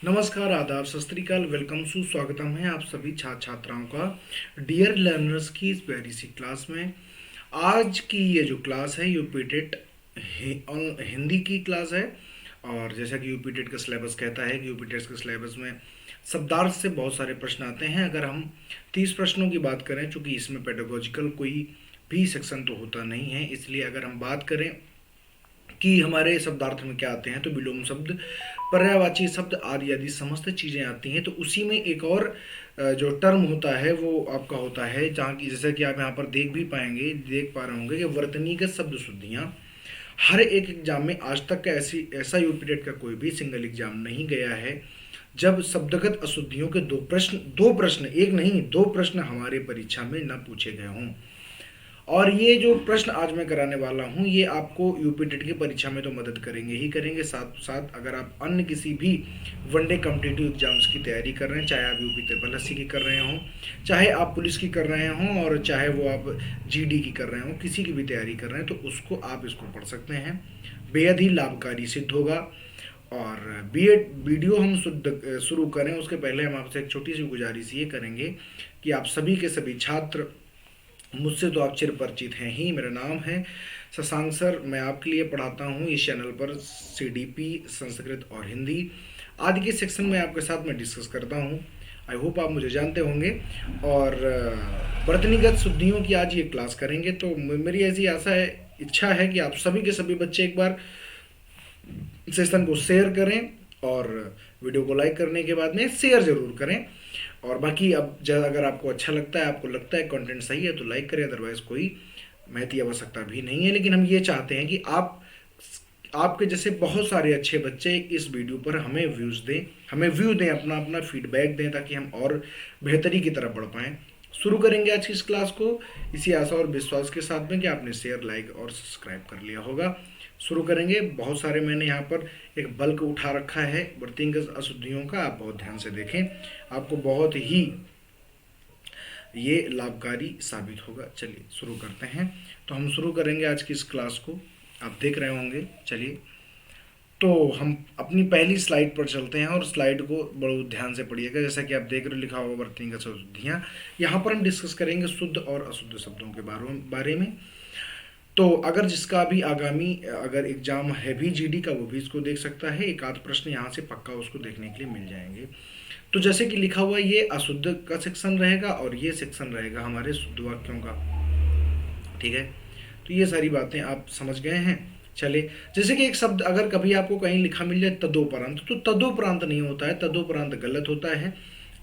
नमस्कार, आदाब, सत श्री अकाल, वेलकम स्वागतम है आप सभी छात्र छात्राओं का डियर लर्नर्स की इस प्यारी सी क्लास में। आज की ये जो क्लास है यूपी टेट हिंदी की क्लास है। और जैसा कि यूपी टेट का सिलेबस कहता है कि यूपी टेट के सिलेबस में शब्दार्थ से बहुत सारे प्रश्न आते हैं। अगर हम 30 प्रश्नों की बात करें, चूँकि इसमें पेडागोजिकल कोई भी सेक्शन तो होता नहीं है, इसलिए अगर हम बात करें कि हमारे शब्दार्थ में क्या आते हैं तो विलोम शब्द, पर्यायवाची शब्द आदि आदि समस्त चीज़ें आती हैं। तो उसी में एक और जो टर्म होता है वो आपका होता है, जहाँ की जैसे कि आप यहाँ पर देख पा रहे होंगे कि वर्तनीगत शब्द शुद्धियाँ। हर एक एग्जाम में आज तक का ऐसा यूपी टेट का कोई भी सिंगल एग्जाम नहीं गया है जब शब्दगत अशुद्धियों के दो प्रश्न एक नहीं दो प्रश्न हमारे परीक्षा में न पूछे गए हों। और ये जो प्रश्न आज मैं कराने वाला हूँ ये आपको यूपी टेट की परीक्षा में तो मदद करेंगे ही करेंगे, साथ साथ अगर आप अन्य किसी भी वनडे कॉम्पिटिटिव एग्जाम्स की तैयारी कर रहे हैं, चाहे आप यूपी ट्रिपल एससी की कर रहे हों, चाहे आप पुलिस की कर रहे हों, और चाहे वो आप जीडी की कर रहे हों, किसी की भी तैयारी कर रहे हैं तो उसको आप इसको पढ़ सकते हैं। बेहद ही लाभकारी सिद्ध होगा। और बीएड वीडियो हम शुरू करें उसके पहले हम आपसे एक छोटी सी गुजारिश ये करेंगे कि आप सभी के सभी छात्र, मुझसे तो आप चिर परिचित हैं ही, मेरा नाम है शशांक सर। मैं आपके लिए पढ़ाता हूँ इस चैनल पर सीडीपी, संस्कृत और हिंदी आदि के सेक्शन में आपके साथ मैं डिस्कस करता हूँ। आई होप आप मुझे जानते होंगे। और वर्तनीगत शुद्धियों की आज ये क्लास करेंगे, तो मेरी ऐसी इच्छा है कि आप सभी के सभी बच्चे एक बार सेशन को शेयर करें और वीडियो को लाइक करने के बाद में शेयर ज़रूर करें। और बाकी अब अगर आपको अच्छा लगता है, आपको लगता है कंटेंट सही है तो लाइक करें, अदरवाइज़ कोई महती आवश्यकता भी नहीं है। लेकिन हम ये चाहते हैं कि आपके जैसे बहुत सारे अच्छे बच्चे इस वीडियो पर हमें व्यू दें, अपना अपना फीडबैक दें, ताकि हम और बेहतरी की तरफ बढ़ पाएँ। शुरू करेंगे आज की इस क्लास को इसी आशा और विश्वास के साथ में कि आपने शेयर, लाइक और सब्सक्राइब कर लिया होगा। शुरू करेंगे। बहुत सारे मैंने यहाँ पर एक बल्क उठा रखा है वर्तनीगत अशुद्धियों का, आप बहुत ध्यान से देखें, आपको बहुत ही ये लाभकारी साबित होगा। चलिए शुरू करते हैं। तो हम शुरू करेंगे आज की इस क्लास को, आप देख रहे होंगे। चलिए तो हम अपनी पहली स्लाइड पर चलते हैं और स्लाइड को बहुत ध्यान से पढ़िएगा। जैसा कि आप देख रहे हो लिखा होगा वर्तनीगत अशुद्धियाँ। यहाँ पर हम डिस्कस करेंगे शुद्ध और अशुद्ध शब्दों के बारे में। तो अगर जिसका भी आगामी अगर एग्जाम है भी जीडी का, वो भी इसको देख सकता है। एक आध प्रश्न यहाँ से पक्का उसको देखने के लिए मिल जाएंगे। तो जैसे कि लिखा हुआ ये अशुद्ध का सेक्शन रहेगा और ये सेक्शन रहेगा हमारे शुद्ध वाक्यों का। ठीक है, तो ये सारी बातें आप समझ गए हैं। चले, जैसे कि एक शब्द अगर कभी आपको कहीं लिखा मिल जाए तदोपरांत, तो तदोपरांत नहीं होता है, तदोपरांत गलत होता है,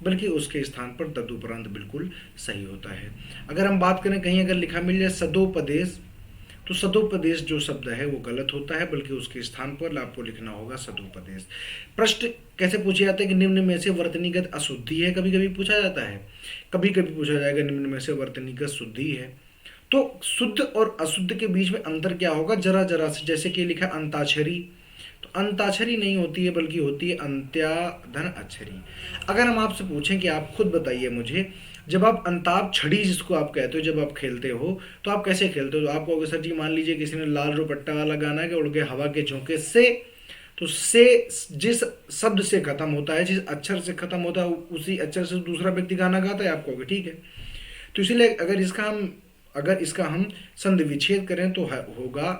बल्कि उसके स्थान पर तदुपरांत बिल्कुल सही होता है। अगर हम बात करें कहीं अगर लिखा मिल जाए सदोपदेश, तो सदोपदेश जो शब्द है वो गलत होता है, बल्कि उसके स्थान पर आपको लिखना होगा सदोपदेश। प्रश्न कैसे पूछे जाते हैं कि निम्न में से वर्तनीगत अशुद्धि है, कभी कभी पूछा जाता है, कभी कभी पूछा जाएगा निम्न में से वर्तनीगत शुद्धि है। तो शुद्ध और अशुद्ध के बीच में अंतर क्या होगा, जरा जरा से। जैसे कि लिखा अंताक्षरी, तो अंताक्षरी नहीं होती है बल्कि होती है अंत्याधन अक्षरी। अगर हम आपसे पूछें कि आप खुद बताइए मुझे, जब आप अंताप छड़ी जिसको आप कहते हो, जब आप खेलते हो तो आप कैसे खेलते हो? तो आप कहोगे सर जी मान लीजिए किसी ने लाल रुपट्टा वाला गाना कि उड़ के हवा के झोंके से, तो से जिस शब्द से खत्म होता है, जिस अक्षर से खत्म होता है, उसी अक्षर से दूसरा व्यक्ति गाना गाता है, आप कहोगे ठीक है। तो इसीलिए अगर इसका हम संधि विच्छेद करें तो होगा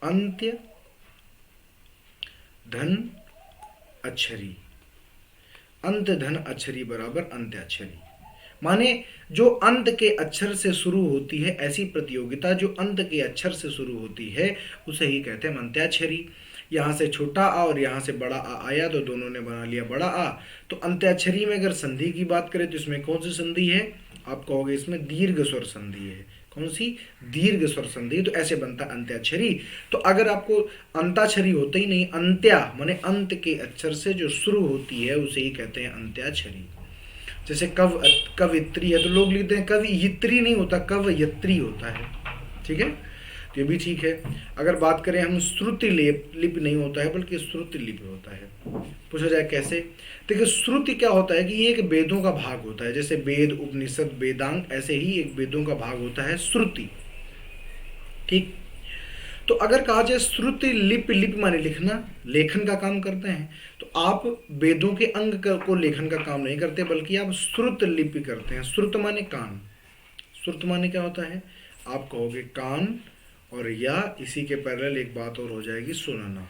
अंत्य धन अक्षरी। अंत धन अक्षरी बराबर अंत्याक्षरी। माने जो अंत के अक्षर से शुरू होती है, ऐसी प्रतियोगिता जो अंत के अक्षर से शुरू होती है उसे ही कहते हैं अंत्याक्षरी। यहाँ से छोटा आ और यहाँ से बड़ा आ आया तो दोनों ने बना लिया बड़ा आ। तो अंत्याक्षरी में अगर संधि की बात करें तो इसमें कौन सी संधि है? आप कहोगे इसमें दीर्घ स्वर संधि है। कौन सी? दीर्घ स्वर संधि। तो ऐसे बनता अंत्याक्षरी। तो अगर आपको अंताक्षरी होता ही नहीं, अंत्या माने अंत के अक्षर से जो शुरू होती है उसे ही कहते हैं अंत्याक्षरी। जैसे कवित्री है तो लोग लिखते हैं कवियत्री, नहीं होता, कवयत्री होता है। ठीक है, तो ये भी ठीक है। अगर बात करें हम श्रुति लिपि नहीं होता है बल्कि श्रुति लिपि होता है। पूछा जाए कैसे? देखिए श्रुति क्या होता है कि ये एक वेदों का भाग होता है। जैसे वेद, उपनिषद, वेदांग, ऐसे ही एक वेदों का भाग होता है श्रुति। ठीक, तो अगर कहा जाए श्रुति लिप, लिप माने लिखना, लेखन का काम करते हैं, तो आप वेदों के अंग को लेखन का काम नहीं करते, बल्कि आप श्रुत लिपि करते हैं। श्रुत माने कान, श्रुत माने क्या होता है, आप कहोगे कान, और या इसी के पैरेलल एक बात और हो जाएगी, सुनना।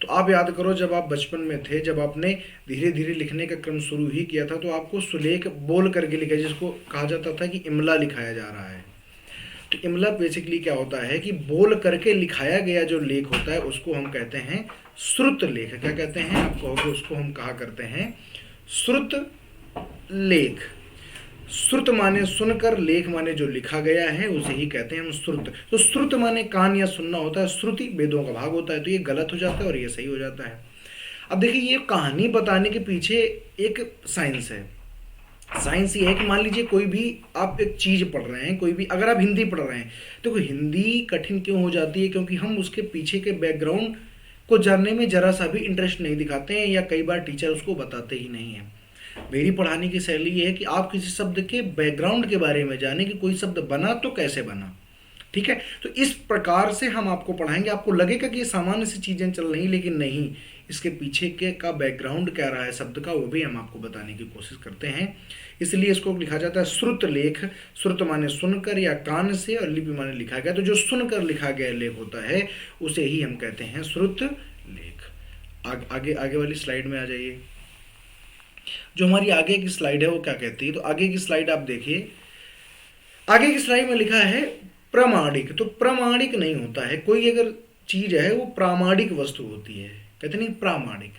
तो आप याद करो जब आप बचपन में थे, जब आपने धीरे धीरे लिखने का क्रम शुरू ही किया था, तो आपको सुलेख बोल करके लिखा, जिसको कहा जाता था कि इमला लिखाया जा रहा है। तो इमला बेसिकली क्या होता है कि बोल करके लिखाया गया जो लेख होता है उसको हम कहते हैं श्रुत लेख। क्या कहते हैं, आप कहोगे उसको हम कहा करते हैं श्रुत लेख। श्रुत माने सुनकर, लेख माने जो लिखा गया है, उसे ही कहते हैं हम श्रुत। तो श्रुत माने कान या सुनना होता है, श्रुति वेदों का भाग होता है। तो ये गलत हो जाता है और ये सही हो जाता है। अब देखिए, ये कहानी बताने के पीछे एक साइंस है। साइंस ये है कि मान लीजिए कोई भी आप एक चीज़ पढ़ रहे हैं, कोई भी, अगर आप हिंदी पढ़ रहे हैं तो हिंदी कठिन क्यों हो जाती है, क्योंकि हम उसके पीछे के बैकग्राउंड को जानने में जरा सा भी इंटरेस्ट नहीं दिखाते हैं, या कई बार टीचर उसको बताते ही नहीं है। मेरी पढ़ाने की शैली ये है कि आप किसी शब्द के बैकग्राउंड के बारे में जानें कि कोई शब्द बना तो कैसे बना। ठीक है, तो इस प्रकार से हम आपको पढ़ाएंगे। आपको लगेगा कि ये सामान्य सी चीज़ें चल रही, लेकिन नहीं, इसके पीछे के का बैकग्राउंड क्या रहा है शब्द का, वो भी हम आपको बताने की कोशिश करते हैं। इसलिए इसको लिखा जाता है श्रुत लेख। श्रुत माने सुनकर या कान से, और लिपि माने लिखा गया। तो जो सुनकर लिखा गया लेख होता है उसे ही हम कहते हैं श्रुत लेख। आगे आगे वाली स्लाइड में आ जाइए। जो हमारी आगे की स्लाइड है वो क्या कहती है, तो आगे की स्लाइड आप देखिए। आगे की स्लाइड में लिखा है प्रामाणिक। तो प्रामाणिक नहीं होता है, कोई अगर चीज है वो प्रामाणिक वस्तु होती है, कहते नहीं प्रामाणिक।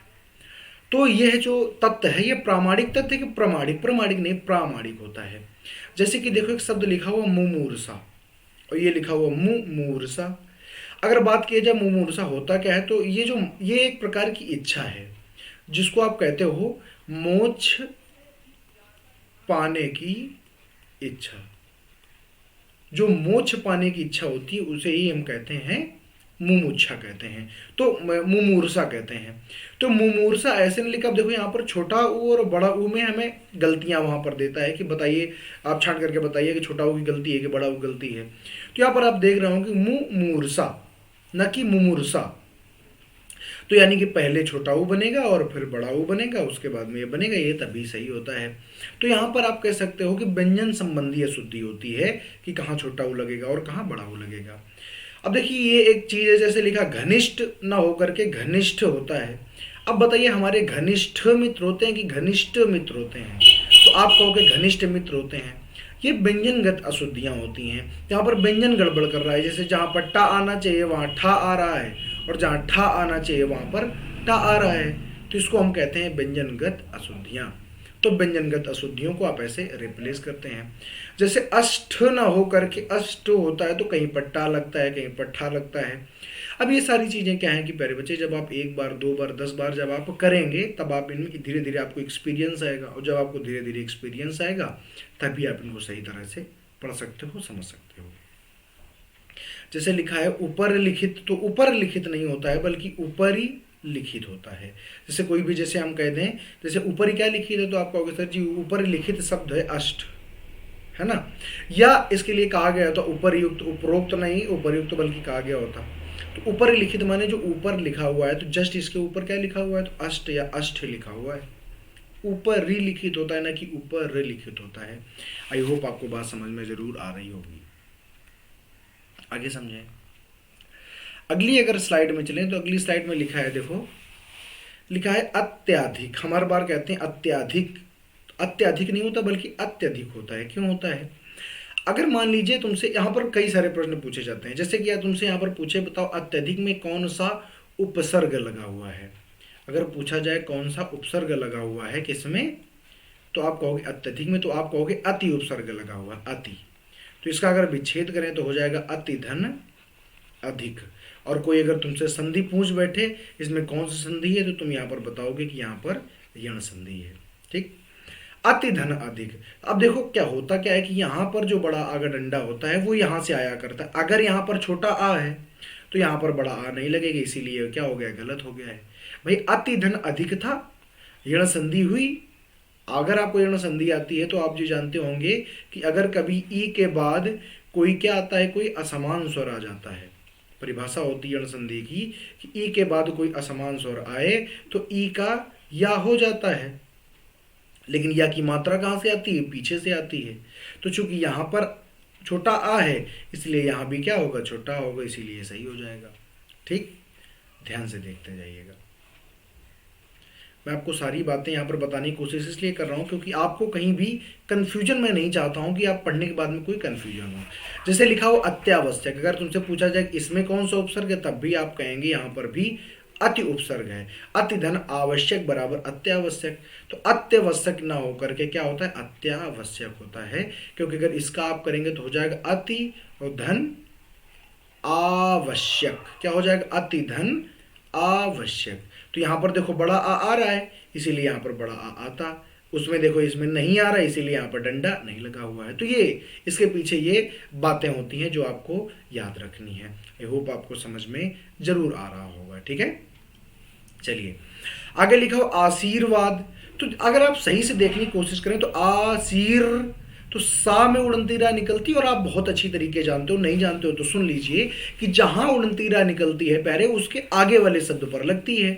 तो यह जो तत्व है ये प्रामाणिक तत्व है कि प्रामाणिक, प्रामाणिक नहीं प्रामाणिक होता है। जैसे कि देखो एक शब्द लिखा हुआ मुमूर्षा, और ये लिखा हुआ मुमूर्षा। अगर बात की जाए मुमूर्षा होता क्या है, तो ये एक प्रकार की इच्छा है, जिसको आप कहते हो मोक्ष पाने की इच्छा। जो मोक्ष पाने की इच्छा होती है उसे ही हम कहते हैं मुमुक्षा कहते हैं, तो मुमूर्षा कहते हैं। तो मुमूर्षा ऐसे नहीं लिखा। अब देखो यहाँ पर छोटा ऊ और बड़ा ऊ में हमें गलतियां वहां पर देता है कि बताइए, आप छांट करके बताइए कि छोटा ऊ की गलती है कि बड़ा ऊ गलती है। तो यहाँ पर आप देख रहे हो कि मुमूर्षा न कि मुमूर्षा। तो यानी कि पहले छोटा ऊ बनेगा और फिर बड़ा ऊ बनेगा, उसके बाद में ये बनेगा, ये तभी सही होता है। तो यहाँ पर आप कह सकते हो कि व्यंजन संबंधी अशुद्धि होती है कि कहाँ छोटा ऊ लगेगा और कहाँ बड़ा ऊ लगेगा। अब देखिए ये एक चीज है, जैसे लिखा घनिष्ठ ना होकर के घनिष्ठ होता है। अब बताइए हमारे घनिष्ठ मित्र होते हैं कि घनिष्ठ मित्र होते हैं, तो आप कहोगे घनिष्ठ मित्र होते हैं। ये व्यंजनगत अशुद्धियां होती हैं, यहाँ पर व्यंजन गड़बड़ कर रहा है। जैसे जहाँ पर टा आना चाहिए वहाँ ठा आ रहा है, और जहाँ ठा आना चाहिए वहाँ पर टा आ रहा है, तो इसको हम कहते हैं व्यंजनगत अशुद्धियां। तो व्यंजनगत अशुद्धियों को आप ऐसे रिप्लेस करते हैं। जैसे अष्ट ना हो करके अष्ट होता है, तो कहीं पर टा लगता है, कहीं पर ठा लगता है। अब ये सारी चीज़ें क्या हैं कि प्यारे बच्चे, जब आप एक बार, दो बार, 10 बार जब आप करेंगे, तब आप इनमें धीरे धीरे आपको एक्सपीरियंस आएगा, और जब आपको धीरे धीरे एक्सपीरियंस आएगा तभी आप इनको सही तरह से पढ़ सकते हो, समझ सकते हो। जैसे लिखा है ऊपर लिखित, तो ऊपर लिखित नहीं होता है बल्कि ऊपरी लिखित होता है। जैसे कोई भी, जैसे हम कह दें, जैसे ऊपरी क्या लिखित है, तो आप कहोगे सर जी ऊपर लिखित शब्द है अष्ट, है ना। या इसके लिए कहा गया होता उपरयुक्त, उपरोक्त नहीं उपरयुक्त बल्कि कहा गया होता। तो ऊपर लिखित माने जो ऊपर लिखा हुआ है, तो जस्ट इसके ऊपर क्या लिखा हुआ है, तो अष्ट या अष्ट लिखा हुआ है। ऊपर लिखित होता है ना कि ऊपर लिखित होता है। आई होप आपको बात समझ में जरूर आ रही होगी। आगे समझें। अगली अगर स्लाइड में चलें, तो अगली स्लाइड में लिखा है, देखो लिखा है अत्याधिक। हम हर बार कहते हैं अत्याधिक, अत्याधिक नहीं होता बल्कि अत्यधिक होता है। क्यों होता है? अगर मान लीजिए तुमसे यहाँ पर कई सारे प्रश्न पूछे जाते हैं, जैसे कि तुमसे यहाँ पर पूछे बताओ अत्यधिक में कौन सा उपसर्ग लगा हुआ है। अगर पूछा जाए कौन सा उपसर्ग लगा हुआ है किसमें, तो आप कहोगे अत्यधिक में, तो आप कहोगे अति उपसर्ग लगा हुआ, अति। तो इसका अगर विच्छेद करें तो हो जाएगा अति धन अधिक। और कोई अगर तुमसे संधि पूछ बैठे इसमें कौन सी संधि है, तो तुम यहाँ पर बताओगे कि यहाँ पर यण संधि है। ठीक, अति धन अधिक। अब देखो क्या होता क्या है कि यहाँ पर जो बड़ा आगा डंडा होता है वो यहाँ से आया करता है। अगर यहाँ पर छोटा आ है तो यहाँ पर बड़ा आ नहीं लगेगा, इसीलिए क्या हो गया, गलत हो गया है भाई। अति धन अधिक था, यण संधि हुई। अगर आपको यण संधि आती है तो आप जो जानते होंगे कि अगर कभी ई के बाद कोई क्या आता है, कोई असमान स्वर आ जाता है, परिभाषा होती है अनुसंधि की कि ई के बाद कोई असमान स्वर आए तो ई का या हो जाता है, लेकिन या की मात्रा कहाँ से आती है, पीछे से आती है। तो चूंकि यहाँ पर छोटा आ है इसलिए यहाँ भी क्या होगा, छोटा होगा, इसीलिए सही हो जाएगा। ठीक, ध्यान से देखते जाइएगा। मैं आपको सारी बातें यहाँ पर बताने की कोशिश इसलिए कर रहा हूँ क्योंकि आपको कहीं भी कन्फ्यूजन मैं नहीं चाहता हूँ कि आप पढ़ने के बाद में कोई कन्फ्यूजन हो। जैसे लिखा हो अत्यावश्यक, अगर तुमसे पूछा जाए इसमें कौन सा उपसर्ग है तब भी आप कहेंगे यहाँ पर भी अति उपसर्ग है। अति धन आवश्यक बराबर अत्यावश्यक, तो अत्यावश्यक ना होकर के क्या होता है, अत्यावश्यक होता है, क्योंकि अगर इसका आप करेंगे तो हो जाएगा अति और धन आवश्यक। क्या हो जाएगा, अति धन आवश्यक। तो यहाँ पर देखो बड़ा आ रहा है इसीलिए यहाँ पर बड़ा आ आता, उसमें देखो इसमें नहीं आ रहा है इसीलिए यहाँ पर डंडा नहीं लगा हुआ है। तो ये इसके पीछे ये बातें होती हैं जो आपको याद रखनी है। आई होप आपको समझ में जरूर आ रहा होगा। ठीक है, चलिए आगे लिखा हो आशीर्वाद। तो अगर आप सही से देखने की कोशिश करें तो आशीर, तो सा में उड़नतीरा निकलती है, और आप बहुत अच्छी तरीके जानते हो, नहीं जानते हो तो सुन लीजिए कि जहां उड़नतीरा निकलती है पहले उसके आगे वाले शब्द पर लगती है।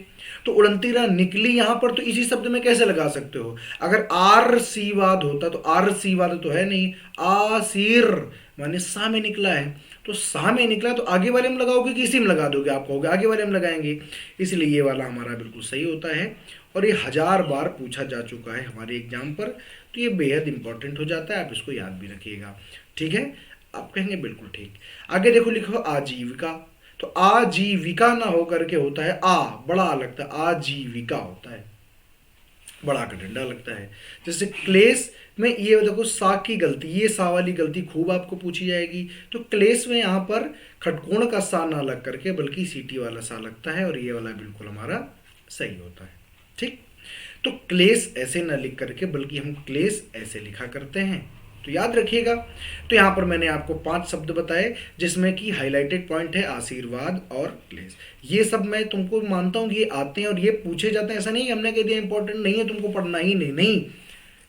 तो उड़नतीरा निकली यहां पर, तो इसी शब्द में कैसे लगा सकते हो, अगर आर सीवाद होता तो आर सीवाद तो है नहीं, आसीर माने सा में निकला है, तो सा में निकला तो आगे वाले में लगाओगे कि इसी में लगा दोगे, आप कहोगे आगे वाले में लगाएंगे, इसलिए ये वाला हमारा बिल्कुल सही होता है। और ये 1000 बार पूछा जा चुका है हमारे एग्जाम पर, तो ये बेहद इंपॉर्टेंट हो जाता है, आप इसको याद भी रखिएगा। ठीक है, आप कहेंगे बिल्कुल ठीक। आगे देखो लिखो आजीविका, तो आजीविका ना होकर के होता है आ, बड़ा लगता है, आजीविका होता है, बड़ा का डंडा लगता है। जैसे क्लेश में ये देखो सा की गलती, ये सा वाली गलती खूब आपको पूछी जाएगी। तो क्लेश में यहाँ पर खटकोण का सा ना लग करके बल्कि सीटी वाला सा लगता है, और ये वाला बिल्कुल हमारा सही होता है। ठीक, तो क्लेश ऐसे ना लिख करके बल्कि हम क्लेश ऐसे लिखा करते हैं, तो याद रखिएगा। तो यहाँ पर मैंने आपको 5 शब्द बताए जिसमें कि हाईलाइटेड पॉइंट है आशीर्वाद और क्लेश। ये सब मैं तुमको मानता हूँ कि ये आते हैं और ये पूछे जाते हैं, ऐसा नहीं हमने कह दिया इंपॉर्टेंट नहीं है तुमको पढ़ना ही नहीं, नहीं,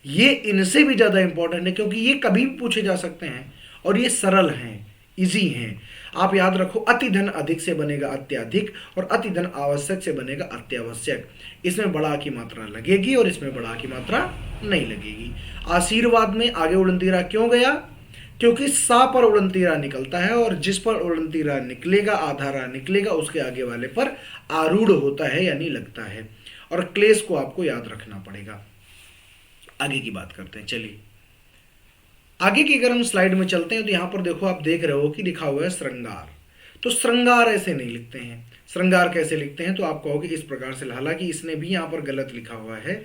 ये इनसे भी ज़्यादा इंपॉर्टेंट है क्योंकि ये कभी भी पूछे जा सकते हैं और ये सरल हैं, इजी हैं। आप याद रखो, अति धन अधिक से बनेगा अत्याधिक और अति धन आवश्यक से बनेगा अत्यावश्यक। इसमें बड़ा की मात्रा लगेगी और इसमें बड़ा की मात्रा नहीं लगेगी। आशीर्वाद में आगे उड़नतीरा क्यों गया, क्योंकि सा पर उड़नतीरा निकलता है और जिस पर उड़नतीरा निकलेगा, आधारा निकलेगा, उसके आगे वाले पर आरूढ़ होता है यानी लगता है। और क्लेश को आपको याद रखना पड़ेगा। आगे की बात करते हैं, चलिए आगे की अगर हम स्लाइड में चलते हैं तो यहां पर देखो, आप देख रहे हो कि लिखा हुआ है श्रृंगार। तो श्रृंगार ऐसे नहीं लिखते हैं, श्रृंगार कैसे लिखते हैं, तो आप कहोगे इस प्रकार से, हालांकि इसने भी यहां पर गलत लिखा हुआ है।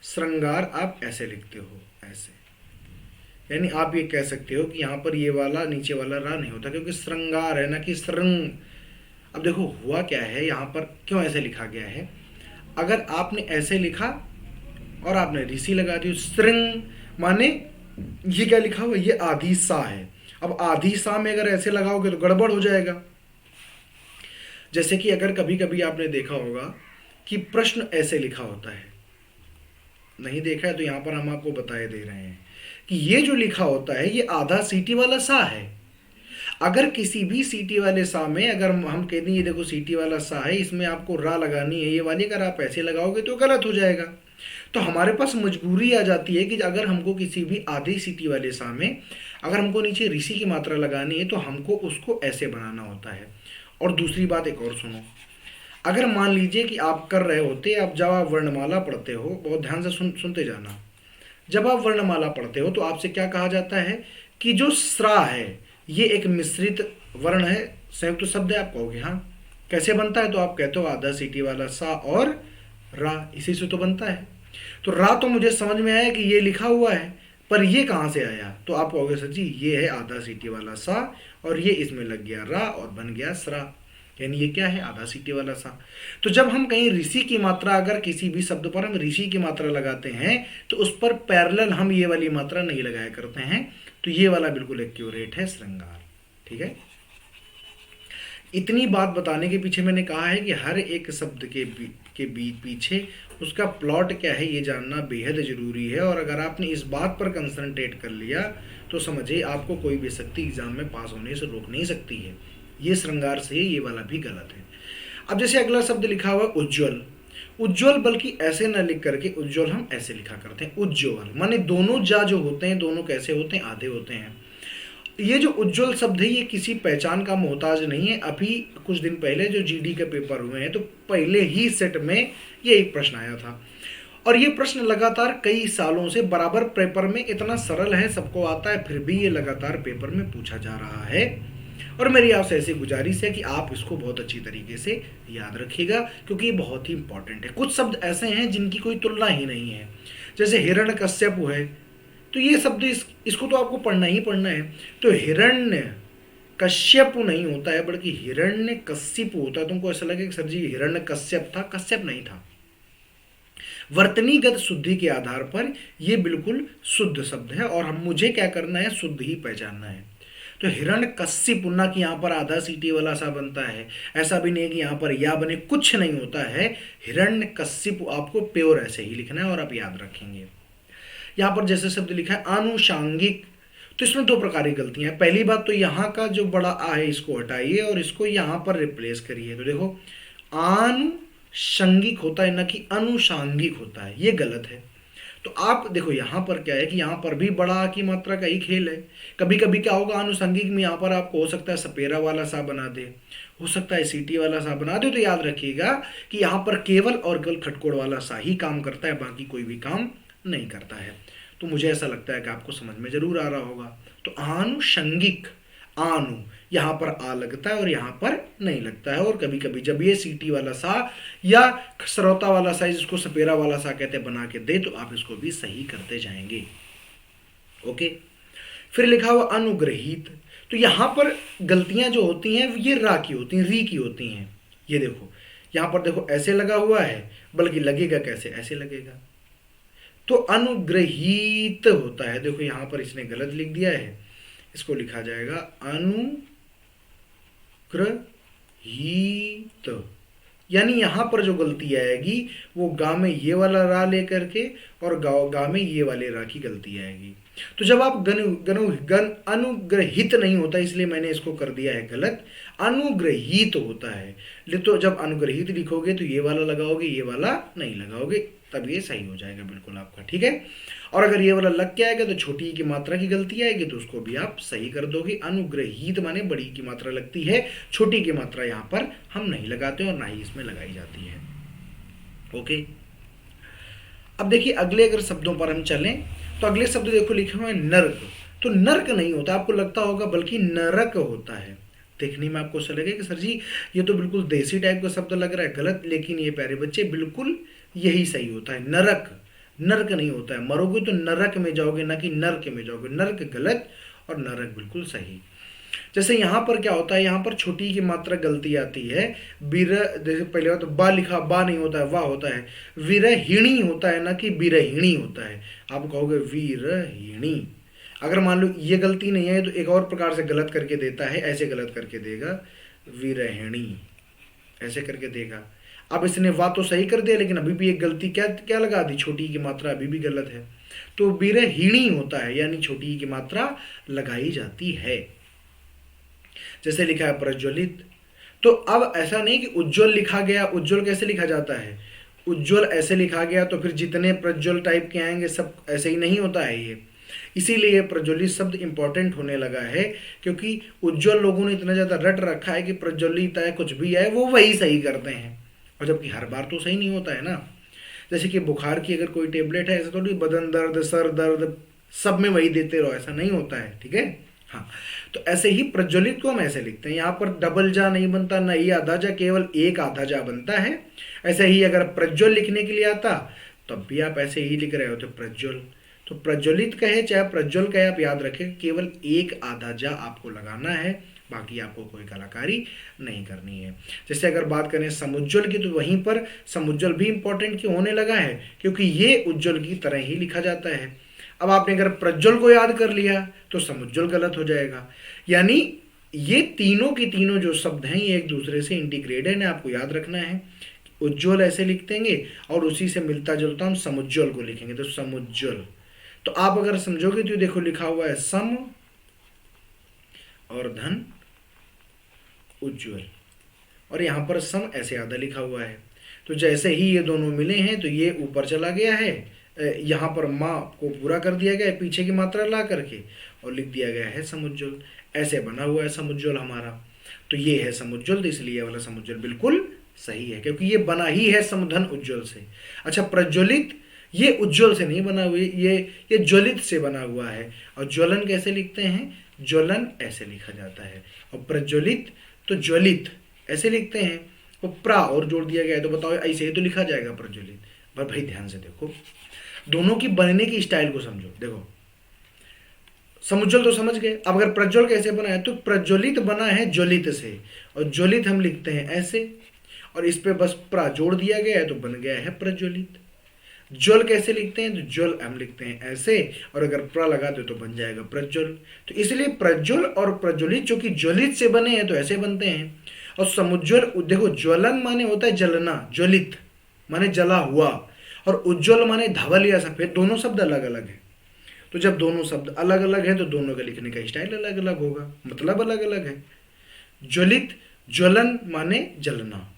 श्रृंगार आप ऐसे लिखते हो, ऐसे, यानी आप ये कह सकते हो कि यहां पर ये वाला नीचे वाला रा नहीं होता क्योंकि श्रृंगार है ना कि श्रृंग। अब देखो हुआ क्या है, यहां पर क्यों ऐसे लिखा गया है, अगर आपने ऐसे लिखा और आपने ऋषि लगा दी, श्रृंग माने ये क्या लिखा हुआ, ये आधी सा है। अब आधी सा में अगर ऐसे लगाओगे तो गड़बड़ हो जाएगा। जैसे कि अगर कभी कभी आपने देखा होगा कि प्रश्न ऐसे लिखा होता है, नहीं देखा है तो यहां पर हम आपको बताए दे रहे हैं कि ये जो लिखा होता है ये आधा सीटी वाला सा है। अगर किसी भी सीटी वाले सा में अगर हम कह दें ये देखो सीटी वाला सा है, इसमें आपको रा लगानी है ये वाली, अगर आप ऐसे लगाओगे तो गलत हो जाएगा। तो हमारे पास मजबूरी आ जाती है कि अगर हमको किसी भी आधी सीटी वाले सा में अगर हमको नीचे ऋषि की मात्रा लगानी है तो हमको उसको ऐसे बनाना होता है। और दूसरी बात एक और सुनो, अगर मान लीजिए कि आप कर रहे होते, आप जब आप वर्णमाला पढ़ते हो, बहुत ध्यान से सुनते जाना, जब आप वर्णमाला पढ़ते हो तो आपसे क्या कहा जाता है कि जो स्रा है ये एक मिश्रित वर्ण है, संयुक्त शब्द है। आप कहोगे हाँ कैसे बनता है, तो आप कहते हो आधा सीटी वाला सा और रा, इसी से तो बनता है। तो रा तो मुझे समझ में आया कि ये लिखा हुआ है, पर ये कहाँ से आया, तो आप कहोगे सर जी ये है आधा सीटी वाला सा और ये इसमें लग गया रा और बन गया स्रा, यानी ये क्या है, आधा सीटी वाला सा। तो जब हम कहीं ऋषि की मात्रा, अगर किसी भी शब्द पर हम ऋषि की मात्रा लगाते हैं तो उस पर पैरेलल हम ये वाली मात्रा नहीं लगाया करते हैं। तो ये वाला बिल्कुल एक्यूरेट है श्रृंगार। ठीक है, इतनी बात बताने के पीछे मैंने कहा है कि हर एक शब्द के पीछे उसका प्लॉट क्या है ये जानना बेहद जरूरी है। और अगर आपने इस बात पर कंसंट्रेट कर लिया तो समझिए आपको कोई भी शक्ति एग्जाम में पास होने से रोक नहीं सकती है। ये श्रृंगार से ये वाला भी गलत है। अब जैसे अगला शब्द लिखा हुआ उज्ज्वल, उज्ज्वल बल्कि ऐसे ना लिख करके उज्ज्वल हम ऐसे लिखा करते हैं उज्ज्वल, माने दोनों जा जो होते हैं दोनों कैसे होते हैं, आधे होते हैं। ये जो उज्ज्वल शब्द है ये किसी पहचान का मोहताज नहीं है। अभी कुछ दिन पहले जो जीडी के पेपर हुए हैं तो पहले ही सेट में ये एक प्रश्न आया था, और ये प्रश्न लगातार कई सालों से बराबर पेपर में, इतना सरल है सबको आता है, फिर भी ये लगातार पेपर में पूछा जा रहा है। और मेरी आपसे ऐसी गुजारिश है कि आप इसको बहुत अच्छी तरीके से याद रखिएगा, क्योंकि ये बहुत ही इंपॉर्टेंट है। कुछ शब्द ऐसे हैं जिनकी कोई तुलना ही नहीं है, जैसे हिरण्यकश्यप है, तो ये शब्द इसको तो आपको पढ़ना ही पढ़ना है। तो हिरण्य कश्यप नहीं होता है बल्कि हिरण्य कश्यप होता है। तुमको ऐसा लगे कि सर जी हिरण्य कश्यप था, कश्यप नहीं था। वर्तनीगत शुद्धि के आधार पर यह बिल्कुल शुद्ध शब्द है, और हम मुझे क्या करना है, शुद्ध ही पहचानना है। तो हिरण्यकश्यप ना कि यहाँ पर आधा सीटी वाला सा बनता है, ऐसा भी नहीं कि यहाँ पर या बने, कुछ नहीं होता है। हिरण्यकश्यप आपको प्योर ऐसे ही लिखना है और आप याद रखेंगे। यहाँ पर जैसे शब्द लिखा है आनुषांगिक, तो इसमें दो प्रकार की गलतियां हैं। पहली बात तो यहाँ का जो बड़ा आ है इसको हटाइए और इसको यहाँ पर रिप्लेस करिए। तो देखो आनुषंगिक होता है ना कि अनुषांगिक होता है, ये गलत है। तो आप देखो यहाँ पर क्या है कि यहाँ पर भी बड़ा आ की मात्रा का ही खेल है। कभी कभी क्या होगा आनुषंगिक में यहाँ पर आपको हो सकता है सपेरा वाला सा बना दे, हो सकता है सीटी वाला सा बना दे। तो याद रखिएगा कि यहाँ पर केवल और केवल खटकोड़ वाला सा ही काम करता है, बाकी कोई भी काम नहीं करता है। तो मुझे ऐसा लगता है कि आपको समझ में जरूर आ रहा होगा। तो आनुषंगिक, आनु यहाँ पर आ लगता है और यहाँ पर नहीं लगता है, और कभी कभी जब ये सीटी वाला सा या सरौता वाला सा, जिसको सपेरा वाला सा कहते हैं, बना के दे तो आप इसको भी सही करते जाएंगे। ओके, फिर लिखा हुआ अनुग्रहित, तो यहाँ पर गलतियां जो होती हैं ये रा की होती हैं, री की होती हैं। ये देखो यहाँ पर देखो ऐसे लगा हुआ है, बल्कि लगेगा कैसे, ऐसे लगेगा। तो अनुग्रहित होता है, देखो यहाँ पर इसने गलत लिख दिया है, इसको लिखा जाएगा अनुग्रहित। यानी यहाँ पर जो गलती आएगी वो गा में ये वाला रा लेकर के और गा में ये वाले रा की गलती आएगी। तो जब आप गन अनुग्रहित नहीं होता, इसलिए मैंने इसको कर दिया है गलत, अनुग्रहित होता है। तो जब अनुग्रहित लिखोगे तो ये वाला लगाओगे, ये वाला नहीं लगाओगे, तब ये सही हो जाएगा बिल्कुल आपका, ठीक है। और अगर ये वाला लग के आएगा तो छोटी की मात्रा की गलती आएगी, तो उसको भी आप सही कर दोगे। अनुग्रहित माने बड़ी की मात्रा लगती है, छोटी की मात्रा यहाँ पर हम नहीं लगाते और ना ही इसमें लगाई जाती है। ओके, अब देखिए अगले अगर शब्दों पर हम चलें तो अगले शब्द देखो लिखे हुए हैं नर्क। तो नर्क नहीं होता, आपको लगता होगा, बल्कि नरक होता है। देखने में आपको ऐसा लगेगा कि सर जी ये तो बिल्कुल देसी टाइप का शब्द लग रहा है, गलत। लेकिन ये प्यारे बच्चे बिल्कुल यही सही होता है, नरक। नर्क नहीं होता है, मरोगे तो नरक में जाओगे, ना कि नर्क में जाओगे। नर्क गलत और नरक बिल्कुल सही। जैसे यहाँ पर क्या होता है, यहाँ पर छोटी की मात्रा गलती आती है। बीर, जैसे पहले बात तो बा लिखा, बा नहीं होता है, वाह होता है। वीरहिणी होता है ना कि बीरहिणी होता है। आप कहोगे वीरहिणी, अगर मान लो ये गलती नहीं है तो एक और प्रकार से गलत करके देता है, ऐसे गलत करके देगा, वीरहिणी ऐसे करके देगा। अब इसने वाह तो सही कर दिया, लेकिन अभी भी एक गलती क्या क्या लगा दी, छोटी की मात्रा अभी भी गलत है। तो वीरहिणी होता है, यानी छोटी की मात्रा लगाई जाती है। जैसे लिखा है प्रज्वलित, तो अब ऐसा नहीं कि उज्ज्वल लिखा गया, उज्ज्वल कैसे लिखा जाता है, उज्ज्वल ऐसे लिखा गया तो फिर जितने प्रज्वल टाइप के आएंगे सब ऐसे ही नहीं होता है ये। इसीलिए प्रज्वलित शब्द इंपॉर्टेंट होने लगा है, क्योंकि उज्ज्वल लोगों ने इतना ज़्यादा रट रखा है कि प्रज्वलित है कुछ भी है वो वही सही करते हैं, और जबकि हर बार तो सही नहीं होता है ना। जैसे कि बुखार की अगर कोई टेबलेट है, ऐसा थोड़ी बदन दर्द, सर दर्द, सब में वही देते रहो, ऐसा नहीं होता है, ठीक है। हाँ, तो ऐसे ही प्रज्वलित को हम ऐसे लिखते हैं, यहाँ पर डबल जा नहीं बनता, ना ही आधा जा, केवल एक आधा जा बनता है। ऐसे ही अगर प्रज्वल लिखने के लिए आता तब भी आप ऐसे ही लिख रहे हो, तो प्रज्वल। तो प्रज्वलित कहे चाहे प्रज्वल कहे, आप याद रखें केवल एक आधा जा आपको लगाना है, बाकी आपको कोई कलाकारी नहीं करनी है। जैसे अगर बात करें समुज्ज्वल की, तो वहीं पर समुज्ज्वल भी इंपॉर्टेंट क्यों होने लगा है, क्योंकि ये उज्ज्वल की तरह ही लिखा जाता है। अब आपने अगर प्रज्वल को याद कर लिया तो समुज्ज्वल गलत हो जाएगा। यानी ये तीनों की तीनों जो शब्द हैं ये एक दूसरे से इंटीग्रेटेड है, आपको याद रखना है। उज्ज्वल ऐसे लिखतेंगे और उसी से मिलता जुलता हम समुज्ज्वल को लिखेंगे, तो समुज्ज्वल। तो आप अगर समझोगे तो देखो लिखा हुआ है सम और धन उज्ज्वल, और यहाँ पर सम ऐसे आधा लिखा हुआ है। तो जैसे ही ये दोनों मिले हैं तो ये ऊपर चला गया है, यहाँ पर माँ को पूरा कर दिया गया है पीछे की मात्रा ला करके, और लिख दिया गया है समुज्ज्वल। ऐसे बना हुआ है समुज्ज्वल हमारा। तो ये है समुज्ज्वल, तो इसलिए ये वाला समुज्ज्वल बिल्कुल सही है, क्योंकि ये बना ही है समधन उज्ज्वल से। अच्छा, प्रज्वलित ये उज्ज्वल से नहीं बना हुआ, ये ज्वलित से बना हुआ है। और ज्वलन कैसे लिखते हैं? ज्वलन ऐसे लिखा जाता है। और प्रज्वलित तो ज्वलित ऐसे लिखते हैं। और प्रा और जोड़ दिया गया है, तो बताओ ऐसे ही तो लिखा जाएगा प्रज्वलित। पर भाई ध्यान से देखो, दोनों की बनने की स्टाइल को समझो। देखो, समुज्ज्वल तो समझ गए। अब अगर प्रज्वल कैसे बना है, तो प्रज्वलित बना है ज्वलित से, और ज्वलित हम लिखते हैं ऐसे, और इस पे बस प्रा जोड़ दिया गया है तो बन गया है प्रज्वलित। ज्वल कैसे लिखते हैं? तो ज्वल हम लिखते हैं ऐसे, और अगर प्रा लगा दो तो बन जाएगा प्रज्वल। तो इसलिए प्रज्वल और प्रज्वलित जो कि ज्वलित से बने हैं तो ऐसे बनते हैं। और समुज्ज्वल, देखो ज्वलन माने होता है जलना, ज्वलित माने जला हुआ, और उज्ज्वल माने धवल या सफेद। दोनों शब्द अलग अलग है। तो जब दोनों शब्द अलग अलग है तो दोनों का लिखने का स्टाइल अलग अलग होगा, मतलब अलग अलग है। ज्वलित, ज्वलन माने जलना,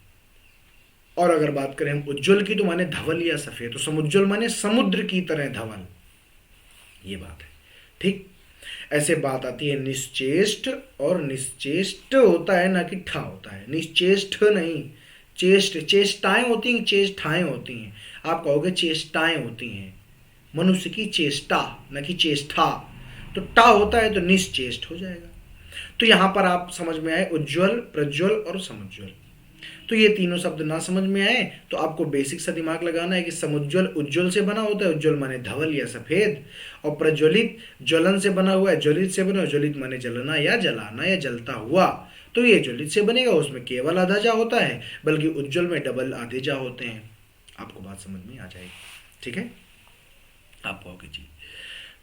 और अगर बात करें हम उज्ज्वल की तो माने धवल या सफेद। तो समुज्ज्वल माने समुद्र की तरह धवल, ये बात है। ठीक, ऐसे बात आती है निश्चेष्ट, और निश्चेष्ट होता है ना कि ठा होता है, निश्चेष्ट नहीं। चेष्ट, चेष्टाएं होती हैं, चेष्टाएं होती हैं। आप कहोगे चेष्टाएं होती हैं, मनुष्य की चेष्टा न कि चेष्टा। तो टा होता है तो निश्चेष्ट हो जाएगा। तो यहां पर आप समझ में आए उज्ज्वल, प्रज्वल और समुज्ज्वल। तो ये तीनों शब्द ना समझ में आए तो आपको बेसिक सा दिमाग लगाना है कि समुज्ज्वल उज्ज्वल से बना होता है, उज्ज्वल माने धवल या सफेद, और प्रज्वलित ज्वलन से बना हुआ है, ज्वलित से बना, ज्वलित माने जलना या जलाना या जलता हुआ। तो ये ज्वलित से बनेगा, उसमें केवल आधा जा होता है, बल्कि उज्ज्वल में डबल आधे जा होते हैं। आपको बात समझ में आ जाएगी, ठीक है? आप कहोगे जी।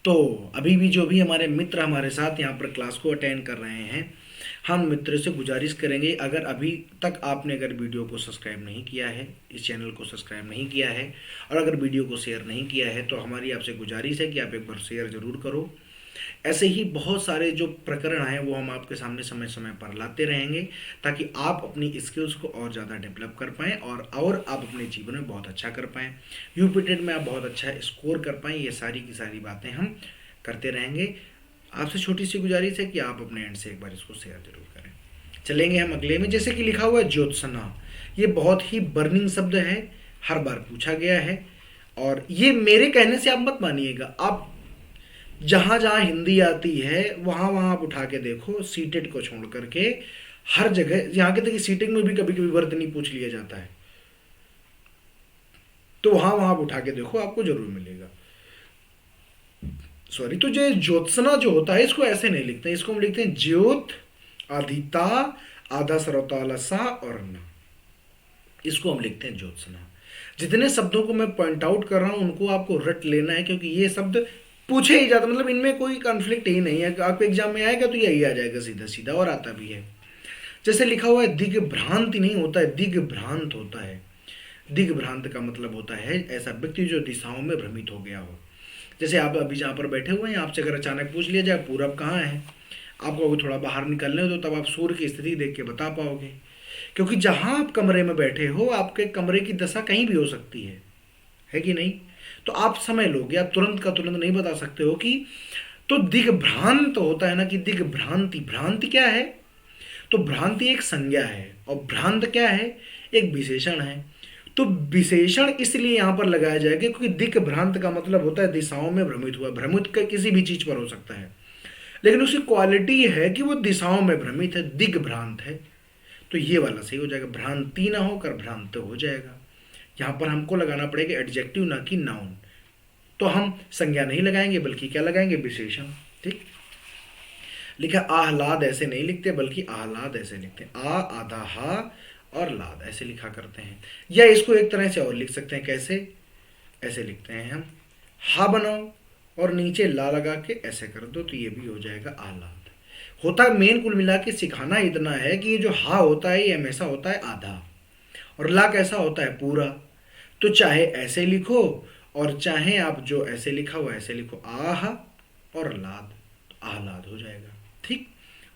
तो अभी भी जो भी हमारे मित्र हमारे साथ यहाँ पर क्लास को अटेंड कर रहे हैं, हम मित्र से गुजारिश करेंगे, अगर अभी तक आपने अगर वीडियो को सब्सक्राइब नहीं किया है, इस चैनल को सब्सक्राइब नहीं किया है, और अगर वीडियो को शेयर नहीं किया है, तो हमारी आपसे गुजारिश है कि आप एक बार शेयर ज़रूर करो। ऐसे ही बहुत सारे जो प्रकरण हैं वो हम आपके सामने समय समय पर लाते रहेंगे, ताकि आप अपनी स्किल्स को और ज़्यादा डेवलप कर पाएँ, और आप अपने जीवन में बहुत अच्छा कर पाएँ, यूपी टेट में आप बहुत अच्छा स्कोर कर पाएँ। ये सारी की सारी बातें हम करते रहेंगे। आपसे छोटी सी गुजारिश है कि आप अपने एंड से एक बार इसको शेयर जरूर करें। चलेंगे हम अगले में, जैसे कि लिखा हुआ है ज्योत्सना। ये बहुत ही बर्निंग शब्द है, हर बार पूछा गया है, और ये मेरे कहने से आप मत मानिएगा। आप जहाँ जहाँ हिंदी आती है वहाँ वहाँ आप उठा के देखो, सीटेट को छोड़ करके हर जगह, यहाँ के तक सीटिंग में भी कभी कभी वर्तनी पूछ लिया जाता है, तो वहाँ वहाँ आप उठा के देखो, आपको जरूर मिलेगा। सॉरी, तो जो ज्योत्सना जो होता है इसको ऐसे नहीं लिखते हैं, इसको हम लिखते हैं ज्योत, आधिता, आधा सरौताला सा और न, इसको हम लिखते हैं ज्योत्सना। जितने शब्दों को मैं पॉइंट आउट कर रहा हूं उनको आपको रट लेना है, क्योंकि ये शब्द पूछे ही जाता, मतलब इनमें कोई कॉन्फ्लिक्ट ही नहीं है। आपके एग्जाम में आएगा तो यही आ जाएगा सीधा सीधा, और आता भी है। जैसे लिखा हुआ है दिग्भ्रांति नहीं होता है, दिग्भ्रांत होता है। दिग्भ्रांत का मतलब होता है ऐसा व्यक्ति जो दिशाओं में भ्रमित हो गया हो। जैसे आप अभी जहाँ पर बैठे हुए हैं, आपसे अगर अचानक पूछ लिया जाए पूरब कहाँ है, आपको अगर थोड़ा बाहर निकलने हो तो तब आप सूर्य की स्थिति देख के बता पाओगे, क्योंकि जहाँ आप कमरे में बैठे हो आपके कमरे की दशा कहीं भी हो सकती है कि नहीं? तो आप समय लोगे, आप तुरंत का तुरंत नहीं बता सकते हो कि, तो दिग्भ्रांत होता है ना कि दिग्भ्रांति। भ्रांति क्या है? तो भ्रांति एक संज्ञा है, और भ्रांत क्या है? एक विशेषण है। तो विशेषण इसलिए यहां पर लगाया जाएगा क्योंकि दिग्भ्रांत का मतलब होता है दिशाओं में भ्रमित हुआ। भ्रमित का किसी भी चीज पर हो सकता है, लेकिन उसकी क्वालिटी है कि वो दिशाओं में भ्रमित है, दिग्भ्रांत है। तो ये वाला सही हो जाएगा, भ्रांति ना होकर भ्रांत हो जाएगा। यहां पर हमको लगाना पड़ेगा एडजेक्टिव ना कि नाउन। तो हम संज्ञा नहीं लगाएंगे बल्कि क्या लगाएंगे? विशेषण। ठीक, लिखा आह्लाद ऐसे नहीं लिखते बल्कि आह्लाद ऐसे लिखते हैं, आ आधा हा और लाद ऐसे लिखा करते हैं। या इसको एक तरह से और लिख सकते हैं, कैसे? ऐसे लिखते हैं हम, हा बनाओ और नीचे ला लगा के ऐसे कर दो, तो ये भी हो जाएगा आह्लाद। होता मेन कुल मिला के सिखाना इतना है कि ये जो हा होता है ये हमेशा होता है आधा, और ला कैसा होता है? पूरा। तो चाहे ऐसे लिखो और चाहे आप जो ऐसे लिखा हुआ ऐसे लिखो, आह और लाद, तो आह्लाद हो जाएगा। ठीक,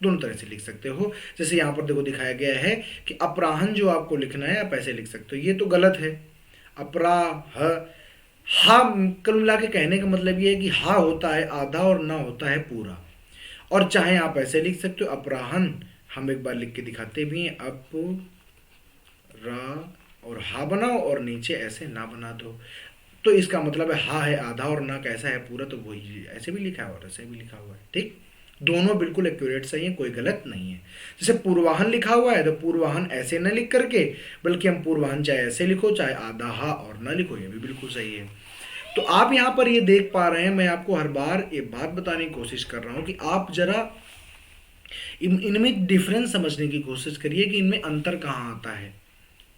दोनों तरह से लिख सकते हो। जैसे यहाँ पर देखो दिखाया गया है कि अपराहन जो आपको लिखना है आप ऐसे लिख सकते हो, ये तो गलत है। अपराह, हा कुल मिला के कहने का मतलब ये है कि हा होता है आधा और ना होता है पूरा। और चाहे आप ऐसे लिख सकते हो अपराहन, हम एक बार लिख के दिखाते भी हैं, अप रा और हा बनाओ और नीचे ऐसे ना बना दो, तो इसका मतलब है हा है आधा और ना कैसा है पूरा, तो वही ऐसे भी लिखा है और ऐसे भी लिखा हुआ है। ठीक, दोनों बिल्कुल एक्यूरेट सही है, कोई गलत नहीं है। जैसे पूर्वाहन लिखा हुआ है तो पूर्वाहन ऐसे न लिख करके बल्कि हम पूर्वाहन चाहे ऐसे लिखो चाहे आधा हा और ना लिखो, ये भी बिल्कुल सही है। तो आप यहाँ पर ये देख पा रहे हैं, मैं आपको हर बार ये बात बताने की कोशिश कर रहा हूँ कि आप जरा इनमें डिफरेंस समझने की कोशिश करिए कि इनमें अंतर कहाँ आता है।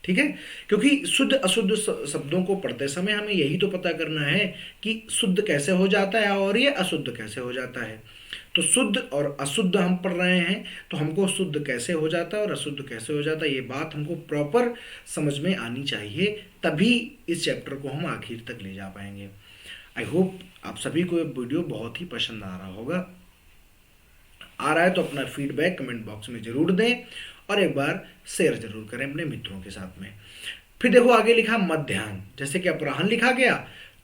ठीक है, क्योंकि शुद्ध अशुद्ध शब्दों को पढ़ते समय हमें यही तो पता करना है कि शुद्ध कैसे हो जाता है और ये अशुद्ध कैसे हो जाता है। तो शुद्ध और अशुद्ध हम पढ़ रहे हैं, तो हमको शुद्ध कैसे हो जाता है और अशुद्ध कैसे हो जाता है ये बात हमको प्रॉपर समझ में आनी चाहिए, तभी इस चैप्टर को हम आखिर तक ले जा पाएंगे। आई होप आप सभी को ये वीडियो बहुत ही पसंद आ रहा होगा। आ रहा है तो अपना फीडबैक कमेंट बॉक्स में जरूर दें और एक बार शेयर जरूर करें अपने मित्रों के साथ में। फिर देखो आगे लिखा मध्याह्न, जैसे कि अपराह्न लिखा गया,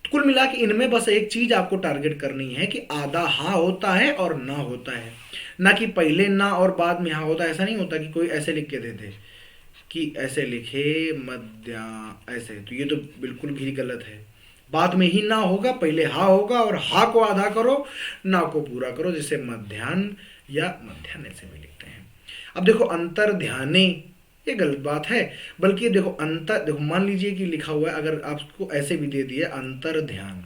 तो कुल मिला के इनमें बस एक चीज आपको टारगेट करनी है कि आधा हा होता है और ना होता है, ना कि पहले ना और बाद में हा होता है। ऐसा नहीं होता कि कोई ऐसे लिख के दे दे कि ऐसे लिखे मध्या ऐसे, तो ये तो बिल्कुल भी गलत है। बाद में ही ना होगा, पहले हा होगा और हा को आधा करो, ना को पूरा करो, जैसे मध्याह्न या मध्याह्न ऐसे भी लिखते हैं। अब देखो अंतर ध्याने, ये गलत बात है, बल्कि देखो अंतर, देखो मान लीजिए कि लिखा हुआ है, अगर आपको ऐसे भी दे दिया अंतर ध्यान,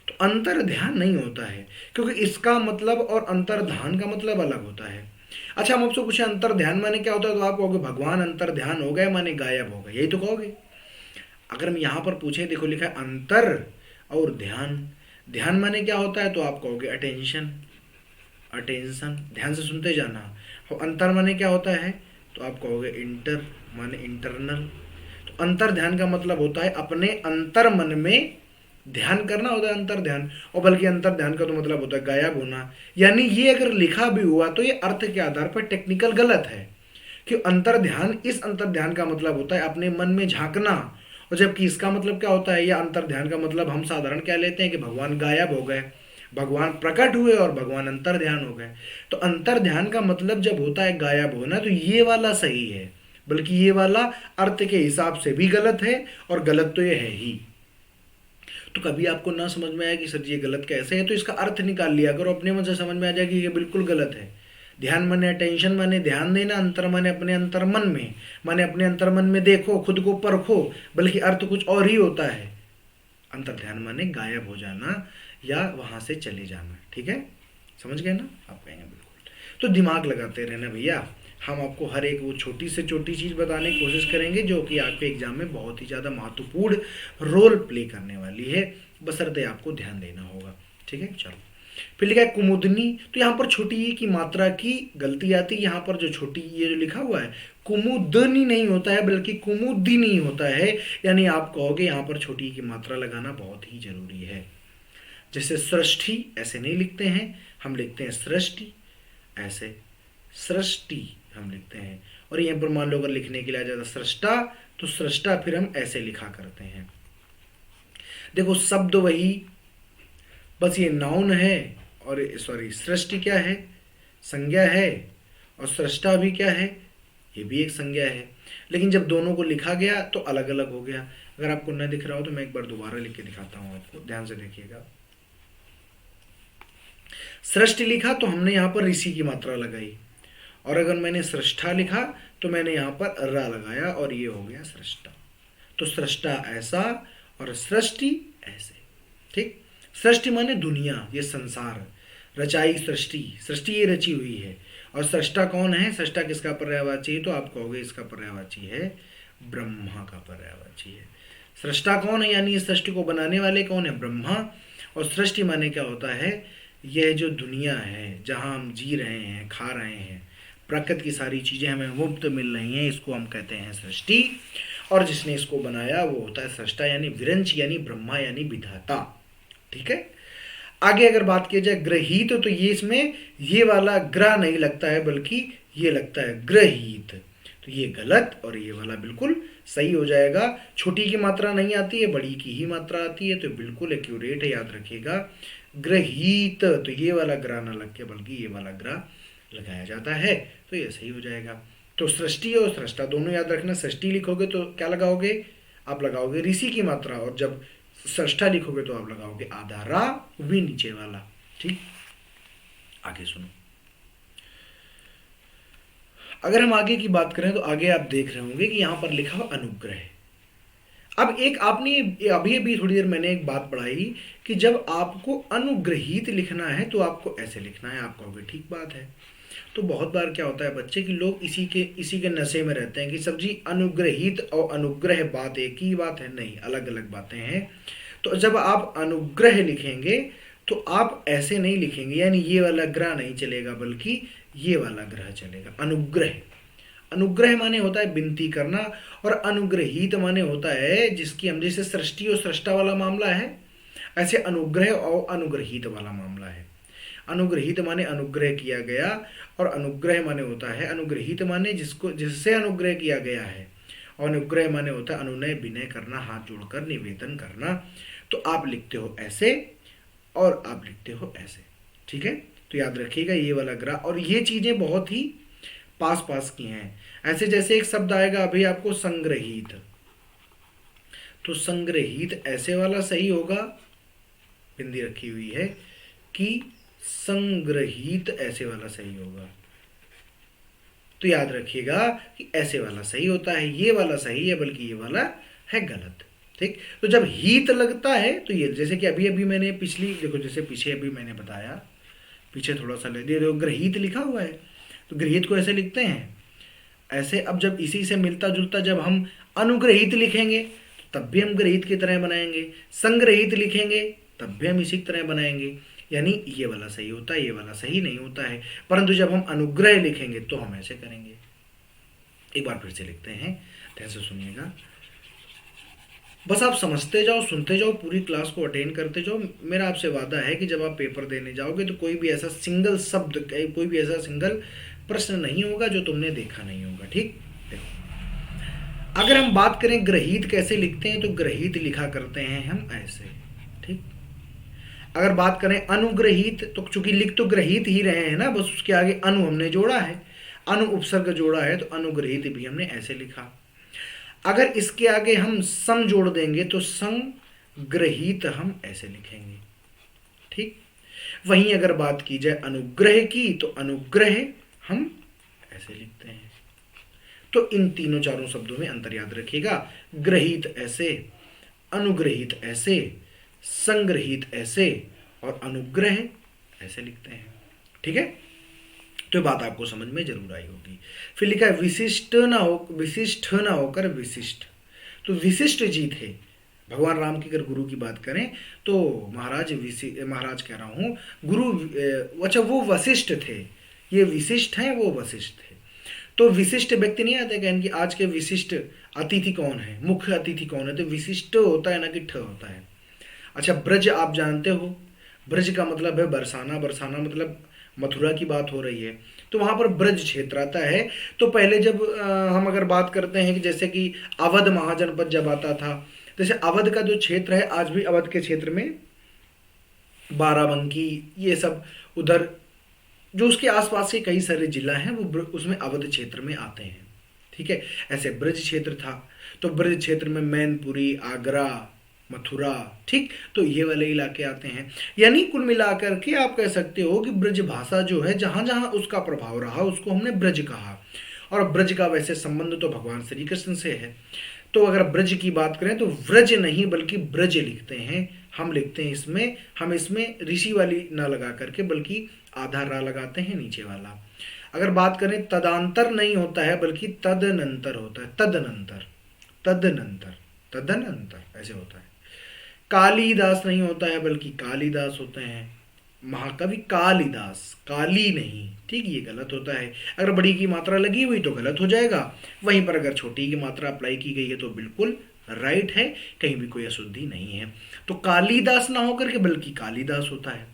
तो अंतर ध्यान नहीं होता है, क्योंकि इसका मतलब और अंतर ध्यान का मतलब अलग होता है। अच्छा हम आपसे पूछे अंतर ध्यान माने क्या होता है, तो आप कहोगे भगवान अंतर ध्यान हो गए माने गायब हो गए, यही तो कहोगे। अगर हम यहाँ पर पूछे, देखो लिखा है अंतर और ध्यान, ध्यान माने क्या होता है, तो आप कहोगे अटेंशन, अटेंशन ध्यान से सुनते जाना। और अंतर माने क्या होता है, तो आप कहोगे इंटर माने इंटरनल। तो अंतर ध्यान का मतलब होता है अपने अंतर मन में ध्यान करना होता है अंतर ध्यान, और बल्कि अंतर ध्यान का तो मतलब होता है गायब होना। यानी ये अगर लिखा भी हुआ तो ये अर्थ के आधार पर टेक्निकल गलत है, कि अंतर ध्यान, इस अंतर ध्यान का मतलब होता है अपने मन में झांकना, और जबकि इसका मतलब क्या होता है, या अंतर ध्यान का मतलब हम साधारण क्या लेते हैं कि भगवान गायब हो गए, भगवान प्रकट हुए और भगवान अंतर ध्यान हो गए। तो अंतर ध्यान का मतलब जब होता है गायब होना, तो ये वाला सही है, बल्कि ये वाला अर्थ के हिसाब से भी गलत है, और गलत तो ये है ही। तो कभी आपको ना समझ में आया कि सर ये गलत कैसे है, तो इसका अर्थ निकाल लिया करो, अपने मन से समझ में आ जाएगा कि ये बिल्कुल गलत है। ध्यान माने अटेंशन माने ध्यान देना, अंतर माने अपने अंतर मन में, माने अपने अंतर मन में देखो, खुद को परखो, बल्कि अर्थ कुछ और ही होता है। अंतर ध्यान माने गायब हो जाना या वहां से चले जाना। ठीक है, समझ गए ना आप, कहेंगे बिल्कुल। तो दिमाग लगाते रहना भैया, हम आपको हर एक वो छोटी से छोटी चीज़ बताने की कोशिश करेंगे जो कि आपके एग्जाम में बहुत ही ज़्यादा महत्वपूर्ण रोल प्ले करने वाली है, बशर्ते आपको ध्यान देना होगा। ठीक है, चलो फिर लिखा है कुमुदनी, तो यहाँ पर छोटी ई की मात्रा की गलती आती है। यहाँ पर जो छोटी ये जो लिखा हुआ है कुमुदनी नहीं होता है बल्कि कुमुदिनी होता है, यानी आप कहोगे यहाँ पर छोटी ई की मात्रा लगाना बहुत ही जरूरी है। जैसे सृष्टि ऐसे नहीं लिखते हैं, हम लिखते हैं सृष्टि, ऐसे सृष्टि हम लिखते हैं। और यहाँ पर मान लो अगर लिखने के लिए आ जाता सृष्टा, तो सृष्टा फिर हम ऐसे लिखा करते हैं। देखो शब्द वही, बस ये नाउन है, और सॉरी सृष्टि क्या है, संज्ञा है, और सृष्टा भी क्या है, ये भी एक संज्ञा है। लेकिन जब दोनों को लिखा गया तो अलग अलग हो गया। अगर आपको न दिख रहा हो तो मैं एक बार दोबारा लिख के दिखाता हूँ आपको, ध्यान से देखिएगा। सृष्टि लिखा तो हमने यहाँ पर ऋषि की मात्रा लगाई, और अगर मैंने सृष्टा लिखा तो मैंने यहाँ पर रा लगाया, और ये हो गया सृष्टा। तो सृष्टा ऐसा और सृष्टि ऐसे। ठीक, सृष्टि माने दुनिया, ये संसार, रचाई सृष्टि, सृष्टि ये रची हुई है। और सृष्टा कौन है, सृष्टा किसका पर्यायवाची है, तो आप कहोगे इसका पर्यायवाची है ब्रह्मा का पर्यायवाची है। सृष्टा कौन है, यानी इस सृष्टि को बनाने वाले कौन है, ब्रह्मा। और सृष्टि माने क्या होता है, यह जो दुनिया है जहाँ हम जी रहे हैं, खा रहे हैं, प्रकृति की सारी चीज़ें हमें मुफ्त मिल रही हैं, इसको हम कहते हैं सृष्टि। और जिसने इसको बनाया वो होता है सृष्टा, यानी विरंच, यानी ब्रह्मा, यानी विधाता। ठीक है, आगे अगर बात की जाए ग्रहीत, तो ये इसमें ये वाला ग्रह नहीं लगता है बल्कि ये लगता है ग्रहीत, तो ये गलत और ये वाला बिल्कुल सही हो जाएगा। छोटी की मात्रा नहीं आती है, बड़ी की ही मात्रा आती है, तो बिल्कुल एक्यूरेट है, याद रखिएगा ग्रहीत, तो ये वाला ग्रह ना लग के बल्कि ये वाला ग्रह लगाया जाता है, तो ये सही हो जाएगा। तो सृष्टि और सृष्टा दोनों याद रखना। सृष्टि लिखोगे तो क्या लगाओगे, आप लगाओगे ऋषि की मात्रा, और जब सृष्टा लिखोगे तो आप लगाओगे आधा रा वी नीचे वाला। ठीक, आगे सुनो। अगर हम आगे की बात करें तो आगे आप देख रहे होंगे कि यहां पर लिखा हुआ अनुग्रह। अब एक आपने अभी अभी थोड़ी देर मैंने एक बात पढ़ाई कि जब आपको अनुग्रहित लिखना है तो आपको ऐसे लिखना है, आप कहोगे ठीक बात है। तो बहुत बार क्या होता है बच्चे कि लोग इसी के नशे में रहते हैं कि सब जी अनुग्रहित और अनुग्रह बात एक ही बात है, नहीं, अलग अलग बातें हैं। तो जब आप अनुग्रह लिखेंगे तो आप ऐसे नहीं लिखेंगे, यानी ये वाला ग्रह नहीं चलेगा बल्कि ये वाला ग्रह चलेगा। अनुग्रह, अनुग्रह माने होता है विनती करना, और अनुग्रहित माने होता है जिसकी हम, जैसे सृष्टि और सृष्टा वाला मामला है, ऐसे अनुग्रह और अनुग्रहित वाला मामला है। अनुग्रहित माने अनुग्रह किया गया, और अनुग्रह माने होता है, अनुग्रहित माने जिसको जिससे अनुग्रह किया गया है, और अनुग्रह माने होता है अनुनय विनय करना, हाथ जोड़कर निवेदन करना। तो आप लिखते हो ऐसे और आप लिखते हो ऐसे, ठीक है। तो याद रखिएगा ये वाला ग्रह, और ये चीजें बहुत ही पास पास की हैं। ऐसे जैसे एक शब्द आएगा अभी आपको संग्रहित, तो संग्रहित ऐसे वाला सही होगा, बिंदी रखी हुई है कि संग्रहित ऐसे वाला सही होगा। तो याद रखिएगा कि ऐसे वाला सही होता है, ये वाला सही है बल्कि ये वाला है गलत। ठीक, तो जब हित लगता है तो ये, जैसे कि अभी अभी मैंने पिछली देखो, जैसे पीछे अभी मैंने बताया, पीछे थोड़ा सा ले दिया, ग्रहित लिखा हुआ है, तो ग्रहित को ऐसे लिखते हैं ऐसे। अब जब इसी से मिलता जुलता जब हम अनुग्रहित लिखेंगे तब भी हम ग्रहित की तरह बनाएंगे, संग्रहित लिखेंगे तब भी हम इसी तरह बनाएंगे, यानी ये वाला सही होता है, ये वाला सही नहीं होता है। परंतु जब हम अनुग्रह लिखेंगे तो हम ऐसे करेंगे। एक बार फिर से लिखते हैं, ध्यान से सुनिएगा, बस आप समझते जाओ, सुनते जाओ, पूरी क्लास को अटेंड करते जाओ। मेरा आपसे वादा है कि जब आप पेपर देने जाओगे तो कोई भी ऐसा सिंगल शब्द, कोई भी ऐसा सिंगल प्रश्न नहीं होगा जो तुमने देखा नहीं होगा। ठीक, देखो, अगर हम बात करें ग्रहित कैसे लिखते हैं, तो ग्रहित लिखा करते हैं हम ऐसे। ठीक, अगर बात करें अनुग्रहित, तो चूंकि लिख तो ग्रहित ही रहे हैं ना, बस उसके आगे अनु हमने जोड़ा है, अनु उपसर्ग जोड़ा है, तो अनुग्रहित भी हमने ऐसे लिखा। अगर इसके आगे हम सं जोड़ देंगे तो संग्रहित हम ऐसे लिखेंगे। ठीक, वहीं अगर बात की जाए अनुग्रह की, तो अनुग्रह हम ऐसे लिखते हैं। तो इन तीनों चारों शब्दों में अंतर याद रखिएगा, ग्रहित ऐसे, अनुग्रहित ऐसे, संग्रहित ऐसे, और अनुग्रह ऐसे लिखते हैं। ठीक है, तो बात आपको समझ में जरूर आई होगी। फिर लिखा है विशिष्ट ना होकर विशिष्ट, तो विशिष्ट जी थे भगवान राम की। अगर गुरु की बात करें तो महाराज कह रहा हूं, गुरु, अच्छा वो वशिष्ठ थे, ये विशिष्ट हैं, वो वशिष्ठ थे। तो विशिष्ट व्यक्ति नहीं आते कहने कि आज के विशिष्ट अतिथि कौन है, मुख्य अतिथि कौन है, तो विशिष्ट होता है ना कि ठ होता है। अच्छा, ब्रज आप जानते हो, ब्रज का मतलब है बरसाना, बरसाना मतलब मथुरा की बात हो रही है, तो वहां पर ब्रज क्षेत्र आता है। तो पहले जब हम अगर बात करते हैं कि जैसे कि अवध महाजनपद जब आता था, जैसे अवध का जो क्षेत्र है, आज भी अवध के क्षेत्र में बाराबंकी, ये सब उधर जो उसके आसपास के कई सारे जिला हैं वो उसमें अवध क्षेत्र में आते हैं। ठीक है, ऐसे ब्रज क्षेत्र था, तो ब्रज क्षेत्र में मैनपुरी, आगरा, मथुरा, ठीक, तो ये वाले इलाके आते हैं। यानी कुल मिलाकर के आप कह सकते हो कि ब्रज भाषा जो है, जहां जहां उसका प्रभाव रहा उसको हमने ब्रज कहा। और ब्रज का वैसे संबंध तो भगवान श्री कृष्ण से है। तो अगर ब्रज की बात करें तो व्रज नहीं बल्कि ब्रज लिखते हैं, हम लिखते हैं इसमें, हम इसमें ऋषि वाली ना लगा करके बल्कि आधा रा लगाते हैं नीचे वाला। अगर बात करें तदांतर नहीं होता है बल्कि तदनंतर होता है, तदनंतर, तदनंतर, तदनंतर ऐसे होता है। कालिदास नहीं होता है बल्कि कालिदास होते हैं, महाकवि कालिदास, काली नहीं। ठीक, ये गलत होता है। अगर बड़ी की मात्रा लगी हुई तो गलत हो जाएगा, वहीं पर अगर छोटी की मात्रा अप्लाई की गई है तो बिल्कुल राइट है, कहीं भी कोई अशुद्धि नहीं है। तो कालिदास ना होकर के बल्कि कालिदास होता है।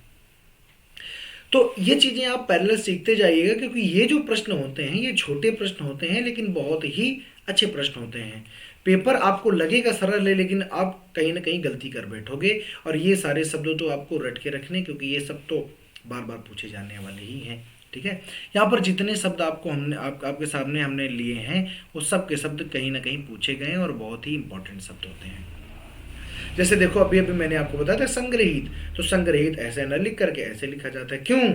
तो ये चीजें आप पैरेलल सीखते जाइएगा, क्योंकि ये जो प्रश्न होते हैं ये छोटे प्रश्न होते हैं लेकिन बहुत ही अच्छे प्रश्न होते हैं। पेपर आपको लगेगा सरल है लेकिन आप कहीं ना कहीं गलती कर बैठोगे। और ये सारे शब्द तो आपको रट के रखने, क्योंकि ये सब तो बार बार पूछे जाने वाले ही हैं। ठीक है, यहाँ पर जितने शब्द आपको हमने आपके सामने हमने लिए हैं वो सब के शब्द कहीं ना कहीं पूछे गए हैं और बहुत ही इंपॉर्टेंट शब्द होते हैं। जैसे देखो अभी अभी मैंने आपको बताया था संग्रहित, तो संग्रहित ऐसे न लिख करके ऐसे लिखा जाता है। क्यों?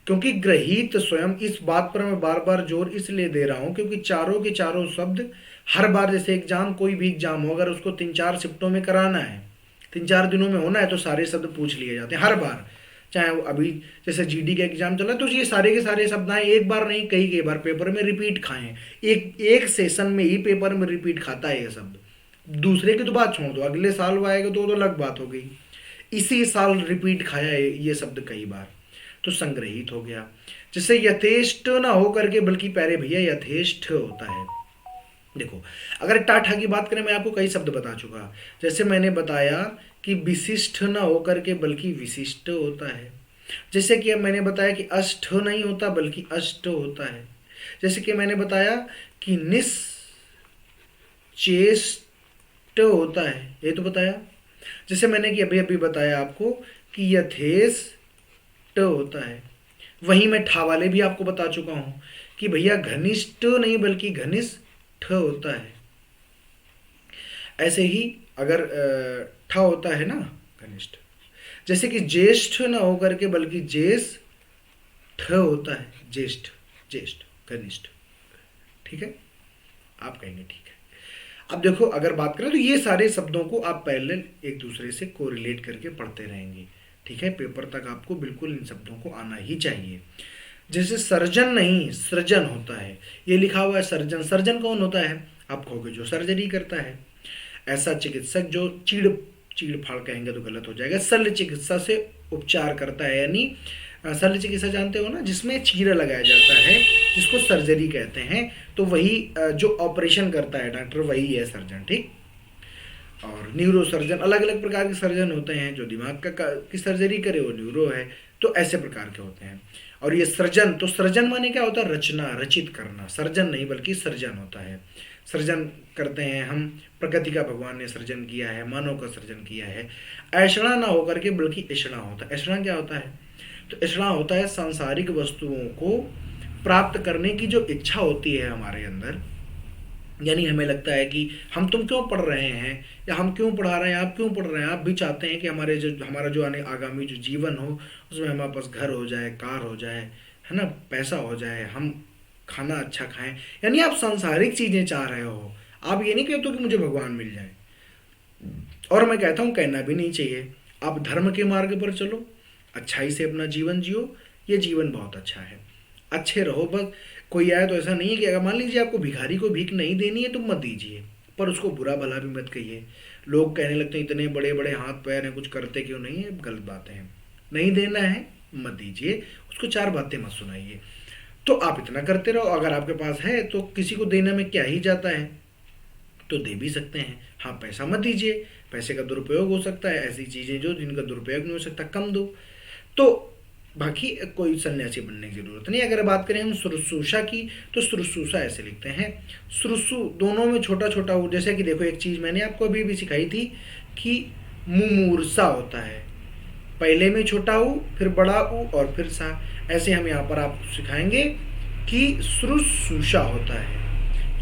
क्योंकि ग्रहित स्वयं, इस बात पर मैं बार बार जोर इसलिए दे रहा हूं क्योंकि चारों के चारों शब्द हर बार, जैसे एग्जाम कोई भी एग्जाम हो अगर उसको 3-4 शिफ्टों में कराना है, 3-4 दिनों में होना है, तो सारे शब्द पूछ लिए जाते हैं हर बार। चाहे वो अभी जैसे जीडी का एग्जाम चला तो ये सारे के सारे शब्द आए, एक बार नहीं कई कई बार पेपर में रिपीट खाए, एक एक सेशन में ही पेपर में रिपीट खाता है ये शब्द। दूसरे की तो बात छोड़ दो, अगले साल वो आएगा तो अलग बात हो गई, इसी साल रिपीट खाया है ये शब्द कई बार, तो संग्रहित हो गया। जैसे यथेष्ट ना हो करके बल्कि प्यारे भैया यथेष्ट होता है। देखो अगर टाठा की बात करें, मैं आपको कई शब्द बता चुका, जैसे मैंने बताया कि विशिष्ट ना हो करके बल्कि विशिष्ट होता है। जैसे कि मैंने बताया कि अष्ट नहीं होता बल्कि अष्ट होता है। जैसे कि मैंने बताया कि निश्चेष्ट होता है, ये तो बताया। जैसे मैंने कि अभी अभी बताया आपको कि यथेष्ट होता है। वहीं मैं ठा वाले भी आपको बता चुका हूं कि भैया घनिष्ठ नहीं बल्कि घनिष्ठ होता है। ऐसे ही अगर ठा होता है ना घनिष्ठ, जैसे कि ज्येष्ठ ना होकर के बल्कि ज्येष्ठ होता है, ज्येष्ठ ज्येष्ठ घनिष्ठ। ठीक है, आप कहेंगे ठीक है। अब देखो अगर बात करें तो ये सारे शब्दों को आप पैरेलल एक दूसरे से कोरिलेट करके पढ़ते रहेंगे। ठीक है, पेपर तक आपको बिल्कुल इन शब्दों को आना ही चाहिए। जैसे सर्जन नहीं सृजन होता है, ये लिखा हुआ है सर्जन। सर्जन कौन होता है? आप कहोगे जो सर्जरी करता है। ऐसा चिकित्सक जो चीड़ फाड़ कहेंगे तो गलत हो जाएगा, शल्य चिकित्सा से उपचार करता है, यानी शल्य चिकित्सा जानते हो ना, जिसमें चीरा लगाया जाता है, जिसको सर्जरी कहते हैं। तो वही जो ऑपरेशन करता है डॉक्टर, वही है सर्जन। ठीक, और न्यूरो सर्जन, अलग अलग प्रकार के सर्जन होते हैं। जो दिमाग की सर्जरी करे वो न्यूरो है। तो ऐसे प्रकार के होते हैं। और ये सृजन, तो सृजन माने क्या होता है? रचना, रचित करना। सर्जन नहीं बल्कि सृजन होता है। सृजन करते हैं हम, प्रकृति का भगवान ने सृजन किया है, मानव का सृजन किया है। ऐषणा ना होकर के बल्कि ऐषणा होता है। ऐषणा क्या होता है? तो ऐषणा होता है सांसारिक वस्तुओं को प्राप्त करने की जो इच्छा होती है हमारे अंदर, यानी हमें लगता है कि हम तुम क्यों पढ़ रहे हैं या हम क्यों पढ़ा रहे हैं, आप क्यों पढ़ रहे हैं। आप भी चाहते हैं कि हमारा जो आगामी जो जीवन हो उसमें हमारे पास घर हो जाए, कार हो जाए, है ना, पैसा हो जाए, हम खाना अच्छा खाएं, यानी आप सांसारिक चीज़ें चाह रहे हो। आप ये नहीं कहते कि मुझे भगवान मिल जाए। और मैं कहता हूँ कहना भी नहीं चाहिए। आप धर्म के मार्ग पर चलो, अच्छाई से अपना जीवन जियो, ये जीवन बहुत अच्छा है। अच्छे रहो बस। कोई आए तो ऐसा नहीं है कि अगर मान लीजिए आपको भिखारी को भीख नहीं देनी है तो मत दीजिए, पर उसको बुरा भला भी मत कहिए। लोग कहने लगते हैं इतने बड़े बड़े हाथ पैर हैं, कुछ करते क्यों नहीं है, गलत बातें हैं। नहीं देना है मत दीजिए, उसको 4 बातें मत सुनाइए। तो आप इतना करते रहो। अगर आपके पास है तो किसी को देने में क्या ही जाता है, तो दे भी सकते हैं। हाँ, पैसा मत दीजिए, पैसे का दुरुपयोग हो सकता है। ऐसी चीज़ें जो जिनका दुरुपयोग नहीं हो सकता कम दो। तो बाकी कोई सन्यासी बनने की जरूरत नहीं। अगर बात करें हम शुश्रूषा की, तो शुश्रूषा ऐसे लिखते हैं, शुश्रू दोनों में छोटा छोटा हो। जैसे कि देखो एक चीज़ मैंने आपको अभी भी सिखाई थी कि मुमूर्षा होता है, पहले में छोटा ऊ, फिर बड़ा ऊ और फिर सा। ऐसे हम यहाँ पर आपको सिखाएंगे कि शुश्रूषा होता है,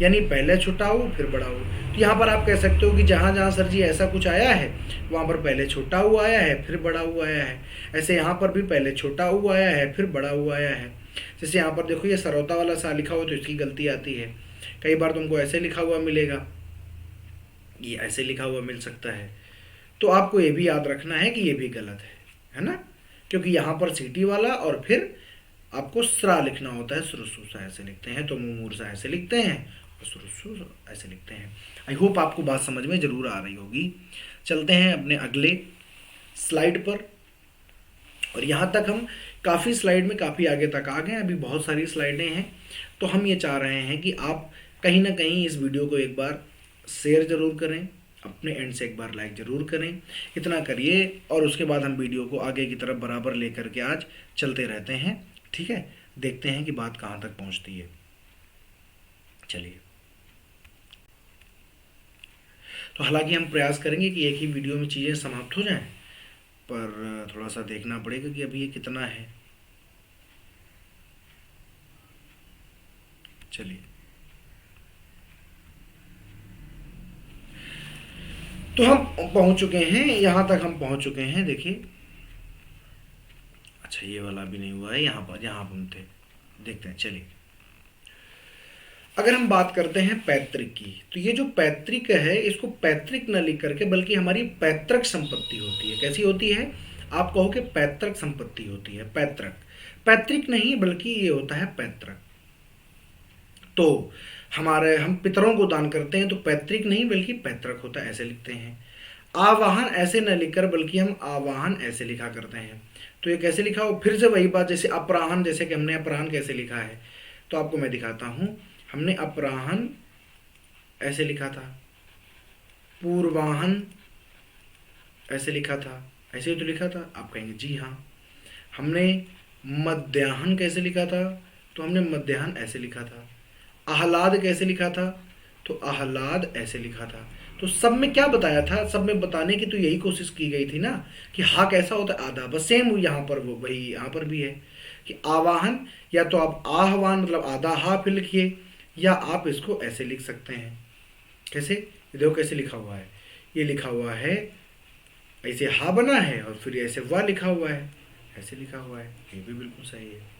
यानी पहले छोटा ऊ फिर बड़ा ऊ। तो यहाँ पर आप कह सकते हो कि जहाँ जहाँ सर जी ऐसा कुछ आया है वहाँ पर पहले छोटा ऊ आया है फिर बड़ा ऊ आया है। ऐसे यहाँ पर भी पहले छोटा ऊ आया है फिर बड़ा ऊ आया है। जैसे यहाँ पर देखो ये सरौता वाला सा लिखा हुआ तो इसकी गलती आती है। कई बार तुमको ऐसे लिखा हुआ मिलेगा, ये ऐसे लिखा हुआ मिल सकता है। तो आपको ये भी याद रखना है कि ये भी गलत है ना, क्योंकि यहाँ पर सीटी वाला और फिर आपको स्रा लिखना होता है। शुश्रूषा ऐसे लिखते हैं, तो मुमूर्षा ऐसे लिखते हैं और शुश्रूषा ऐसे लिखते हैं। आई होप आपको बात समझ में जरूर आ रही होगी। चलते हैं अपने अगले स्लाइड पर। और यहाँ तक हम काफ़ी स्लाइड में काफ़ी आगे तक आ गए, अभी बहुत सारी स्लाइडें हैं। तो हम ये चाह रहे हैं कि आप कहीं ना कहीं इस वीडियो को एक बार शेयर ज़रूर करें, अपने एंड से एक बार लाइक ज़रूर करें, इतना करिए, और उसके बाद हम वीडियो को आगे की तरफ बराबर लेकर के आज चलते रहते हैं। ठीक है, देखते हैं कि बात कहाँ तक पहुँचती है। चलिए, तो हालांकि हम प्रयास करेंगे कि एक ही वीडियो में चीज़ें समाप्त हो जाएं, पर थोड़ा सा देखना पड़ेगा कि अभी ये कितना है। चलिए, तो हम पहुंच चुके हैं, यहाँ तक हम पहुंच चुके हैं। देखिए, अच्छा ये वाला भी नहीं हुआ है, यहाँ पर हम थे, देखते हैं। चलिए, अगर हम बात करते हैं पैतृक की, तो ये जो पैतृक है, इसको पैतृक न लिख करके बल्कि हमारी पैतृक संपत्ति होती है। कैसी होती है? आप कहो कि पैतृक संपत्ति होती है। पैतृक, पैतृक नहीं बल्कि ये होता है पैतृक। तो हम पितरों को दान करते हैं तो पैतृक नहीं बल्कि पैतृक होता है, ऐसे लिखते हैं। आवाहन ऐसे न लिखकर बल्कि हम आवाहन ऐसे लिखा करते हैं। तो ये कैसे लिखा हो? फिर से वही बात, जैसे अपराहन, जैसे कि हमने अपराहन कैसे लिखा है, तो आपको मैं दिखाता हूँ। हमने अपराहन ऐसे लिखा था, पूर्वाहन ऐसे लिखा था, ऐसे ही तो लिखा था। आप कहेंगे जी हाँ। हमने मध्याह्न कैसे लिखा था? तो हमने मध्याह्न ऐसे लिखा था। आह्लाद कैसे लिखा था? तो आह्लाद ऐसे लिखा था। तो सब में क्या बताया था? सब में बताने की तो यही कोशिश की गई थी ना कि हा कैसा होता है? आधा। बस सेम यहाँ पर वो वही यहाँ पर भी है कि आवाहन, या तो आप आह्वान मतलब आधा हा फिर लिखिए, या आप इसको ऐसे लिख सकते हैं। कैसे? देखो कैसे लिखा हुआ है, ये लिखा हुआ है ऐसे हा बना है और फिर ऐसे वाह लिखा हुआ है, ऐसे लिखा हुआ है, ये भी बिल्कुल सही है।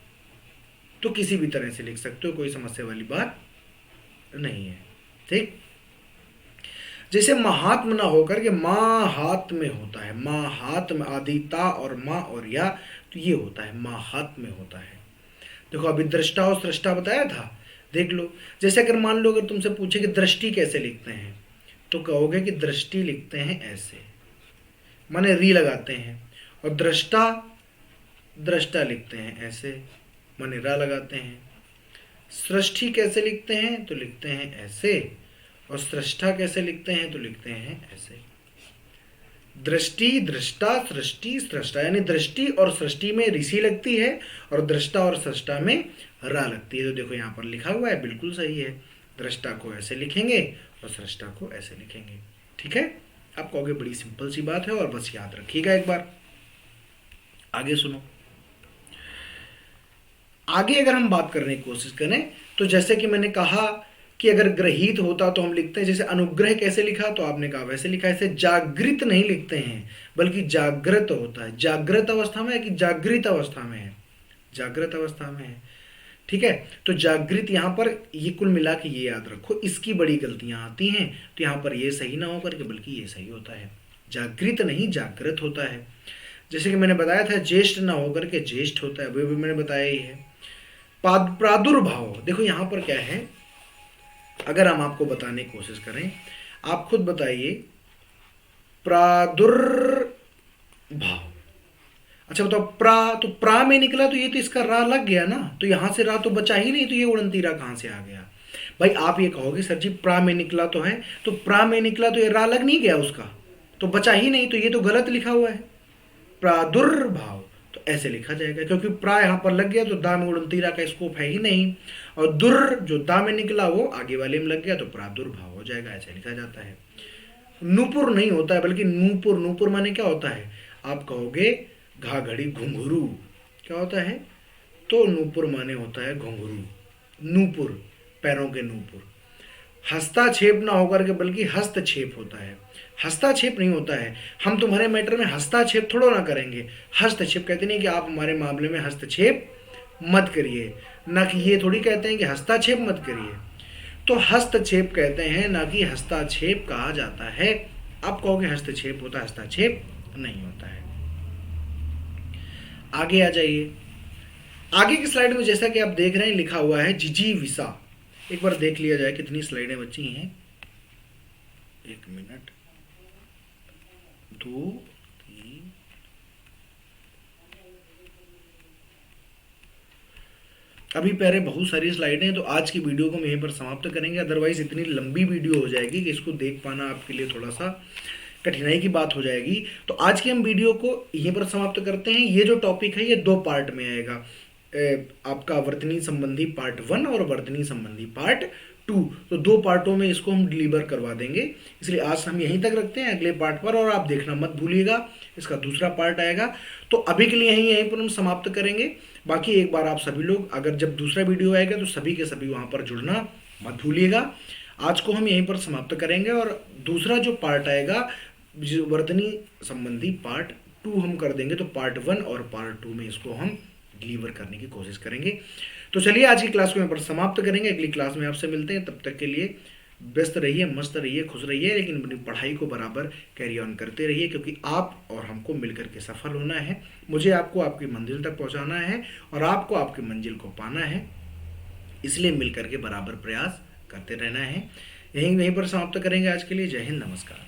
तो किसी भी तरह से लिख सकते हो, कोई समस्या वाली बात नहीं है। ठीक, जैसे महात्म ना होकर के माँ हाथ में होता है, माँ हाथ में, आदिता और माँ और या, तो ये होता है माँ हाथ में होता है। देखो अभी दृष्टा और सृष्टा बताया था, देख लो। जैसे अगर मान लो, अगर तुमसे पूछे कि दृष्टि कैसे लिखते हैं, तो कहोगे कि दृष्टि लिखते हैं ऐसे, माने री लगाते हैं। और दृष्टा, दृष्टा लिखते हैं ऐसे, माने रा लगाते हैं। सृष्टि कैसे लिखते हैं? तो लिखते हैं ऐसे। और सृष्टा कैसे लिखते हैं? तो लिखते हैं ऐसे। दृष्टि, दृष्टा, सृष्टि, सृष्टा, यानी दृष्टि और सृष्टि में ऋषि लगती है और दृष्टा और सृष्टा में रा लगती है। तो देखो यहाँ पर लिखा हुआ है, बिल्कुल सही है। दृष्टा को ऐसे लिखेंगे और सृष्टा को ऐसे लिखेंगे। ठीक है, आप कहोगे बड़ी सिंपल सी बात है, और बस याद रखिएगा एक बार। आगे सुनो, आगे अगर हम बात करने की कोशिश करें, तो जैसे कि मैंने कहा कि अगर ग्रहित होता तो हम लिखते हैं, जैसे अनुग्रह कैसे लिखा, तो आपने कहा वैसे लिखा। ऐसे जागृत नहीं लिखते हैं बल्कि जागृत होता है। जागृत अवस्था में है कि जागृत अवस्था में है? जागृत अवस्था में है। ठीक है, तो जागृत यहाँ पर, ये कुल मिला के ये याद रखो, इसकी बड़ी गलतियां आती हैं। तो यहाँ पर ये सही ना होकर के बल्कि ये सही होता है, जागृत नहीं जागृत होता है। जैसे कि मैंने बताया था, ज्येष्ठ ना होकर के ज्येष्ठ होता है, वो भी मैंने बताया ही है। प्रादुर्भाव, देखो यहाँ पर क्या है, अगर हम आपको बताने की कोशिश करें, आप खुद बताइए, प्रादुर्भाव। अच्छा बताओ, तो प्रा में निकला, तो ये तो इसका रा लग गया ना, तो यहां से रा तो बचा ही नहीं, तो ये उड़ंती रा कहां से आ गया? भाई आप ये कहोगे सर जी प्रा में निकला तो है, तो प्रा में निकला तो ये रा लग नहीं गया उसका, तो बचा ही नहीं, तो ये तो गलत लिखा हुआ है। प्रादुर्भाव तो ऐसे लिखा जाएगा, क्योंकि प्रा यहाँ पर लग गया तो दा में उड़ंतीरा का स्कोप है ही नहीं, और दुर जो दा में निकला वो आगे वाले में लग गया तो प्रादुर्भाव हो जाएगा, ऐसे लिखा जाता है। नूपुर नहीं होता है बल्कि नूपुर। नूपुर माने क्या होता है? आप कहोगे घा घड़ी घुंघरू, क्या होता है? तो नूपुर माने होता है घुंघरू। नूपुर, पैरों के नूपुर। हस्ताक्षेप ना होकर के बल्कि हस्तक्षेप होता है, हस्ताक्षेप नहीं होता है। हम तुम्हारे मैटर में हस्ताक्षेप थोड़ा ना करेंगे, हस्तक्षेप कहते नहीं कि आप हमारे मामले में हस्तक्षेप मत करिए, ना कि ये थोड़ी कहते हैं कि हस्ताक्षेप मत करिए। तो हस्तक्षेप कहते हैं, ना कि हस्ताक्षेप कहा जाता है। आप कहोगे हस्तक्षेप होता है, हस्ताक्षेप नहीं होता है। आगे आ जाइए, आगे की स्लाइड में जैसा कि आप देख रहे हैं लिखा हुआ है जिजीविसा। एक बार देख लिया जाए कितनी स्लाइडें बची हैं। 1 मिनट, 2, 3, अभी पहले बहुत सारी स्लाइडें हैं, तो आज की वीडियो को हम यहीं पर समाप्त करेंगे, अदरवाइज इतनी लंबी वीडियो हो जाएगी कि इसको देख पाना आपके लिए थोड़ा सा कठिनाई की बात हो जाएगी। तो आज की हम वीडियो को यहीं पर समाप्त करते हैं। ये जो टॉपिक है ये 2 पार्ट में आएगा, आपका वर्तनी संबंधी पार्ट 1 और वर्तनी संबंधी पार्ट 2। तो 2 पार्टों में इसको हम डिलीवर करवा देंगे, इसलिए आज हम यहीं तक रखते हैं, अगले पार्ट पर और आप देखना मत भूलिएगा, इसका दूसरा पार्ट आएगा। तो अभी के लिए यहीं पर हम समाप्त करेंगे। बाकी एक बार आप सभी लोग अगर जब दूसरा वीडियो आएगा तो सभी के सभी वहाँ पर जुड़ना मत भूलिएगा। आज को हम यहीं पर समाप्त करेंगे और दूसरा जो पार्ट आएगा वर्तनी संबंधी पार्ट 2 हम कर देंगे। तो पार्ट 1 और पार्ट 2 में इसको हम डिलीवर करने की कोशिश करेंगे। तो चलिए आज की क्लास को यहाँ पर समाप्त करेंगे, अगली क्लास में आपसे मिलते हैं। तब तक के लिए व्यस्त रहिए, मस्त रहिए, खुश रहिए, लेकिन अपनी पढ़ाई को बराबर कैरी ऑन करते रहिए, क्योंकि आप और हमको मिलकर के सफल होना है। मुझे आपको आपकी मंजिल तक पहुँचाना है और आपको आपकी मंजिल को पाना है, इसलिए मिलकर के बराबर प्रयास करते रहना है। यहीं पर समाप्त करेंगे आज के लिए। जय हिंद, नमस्कार।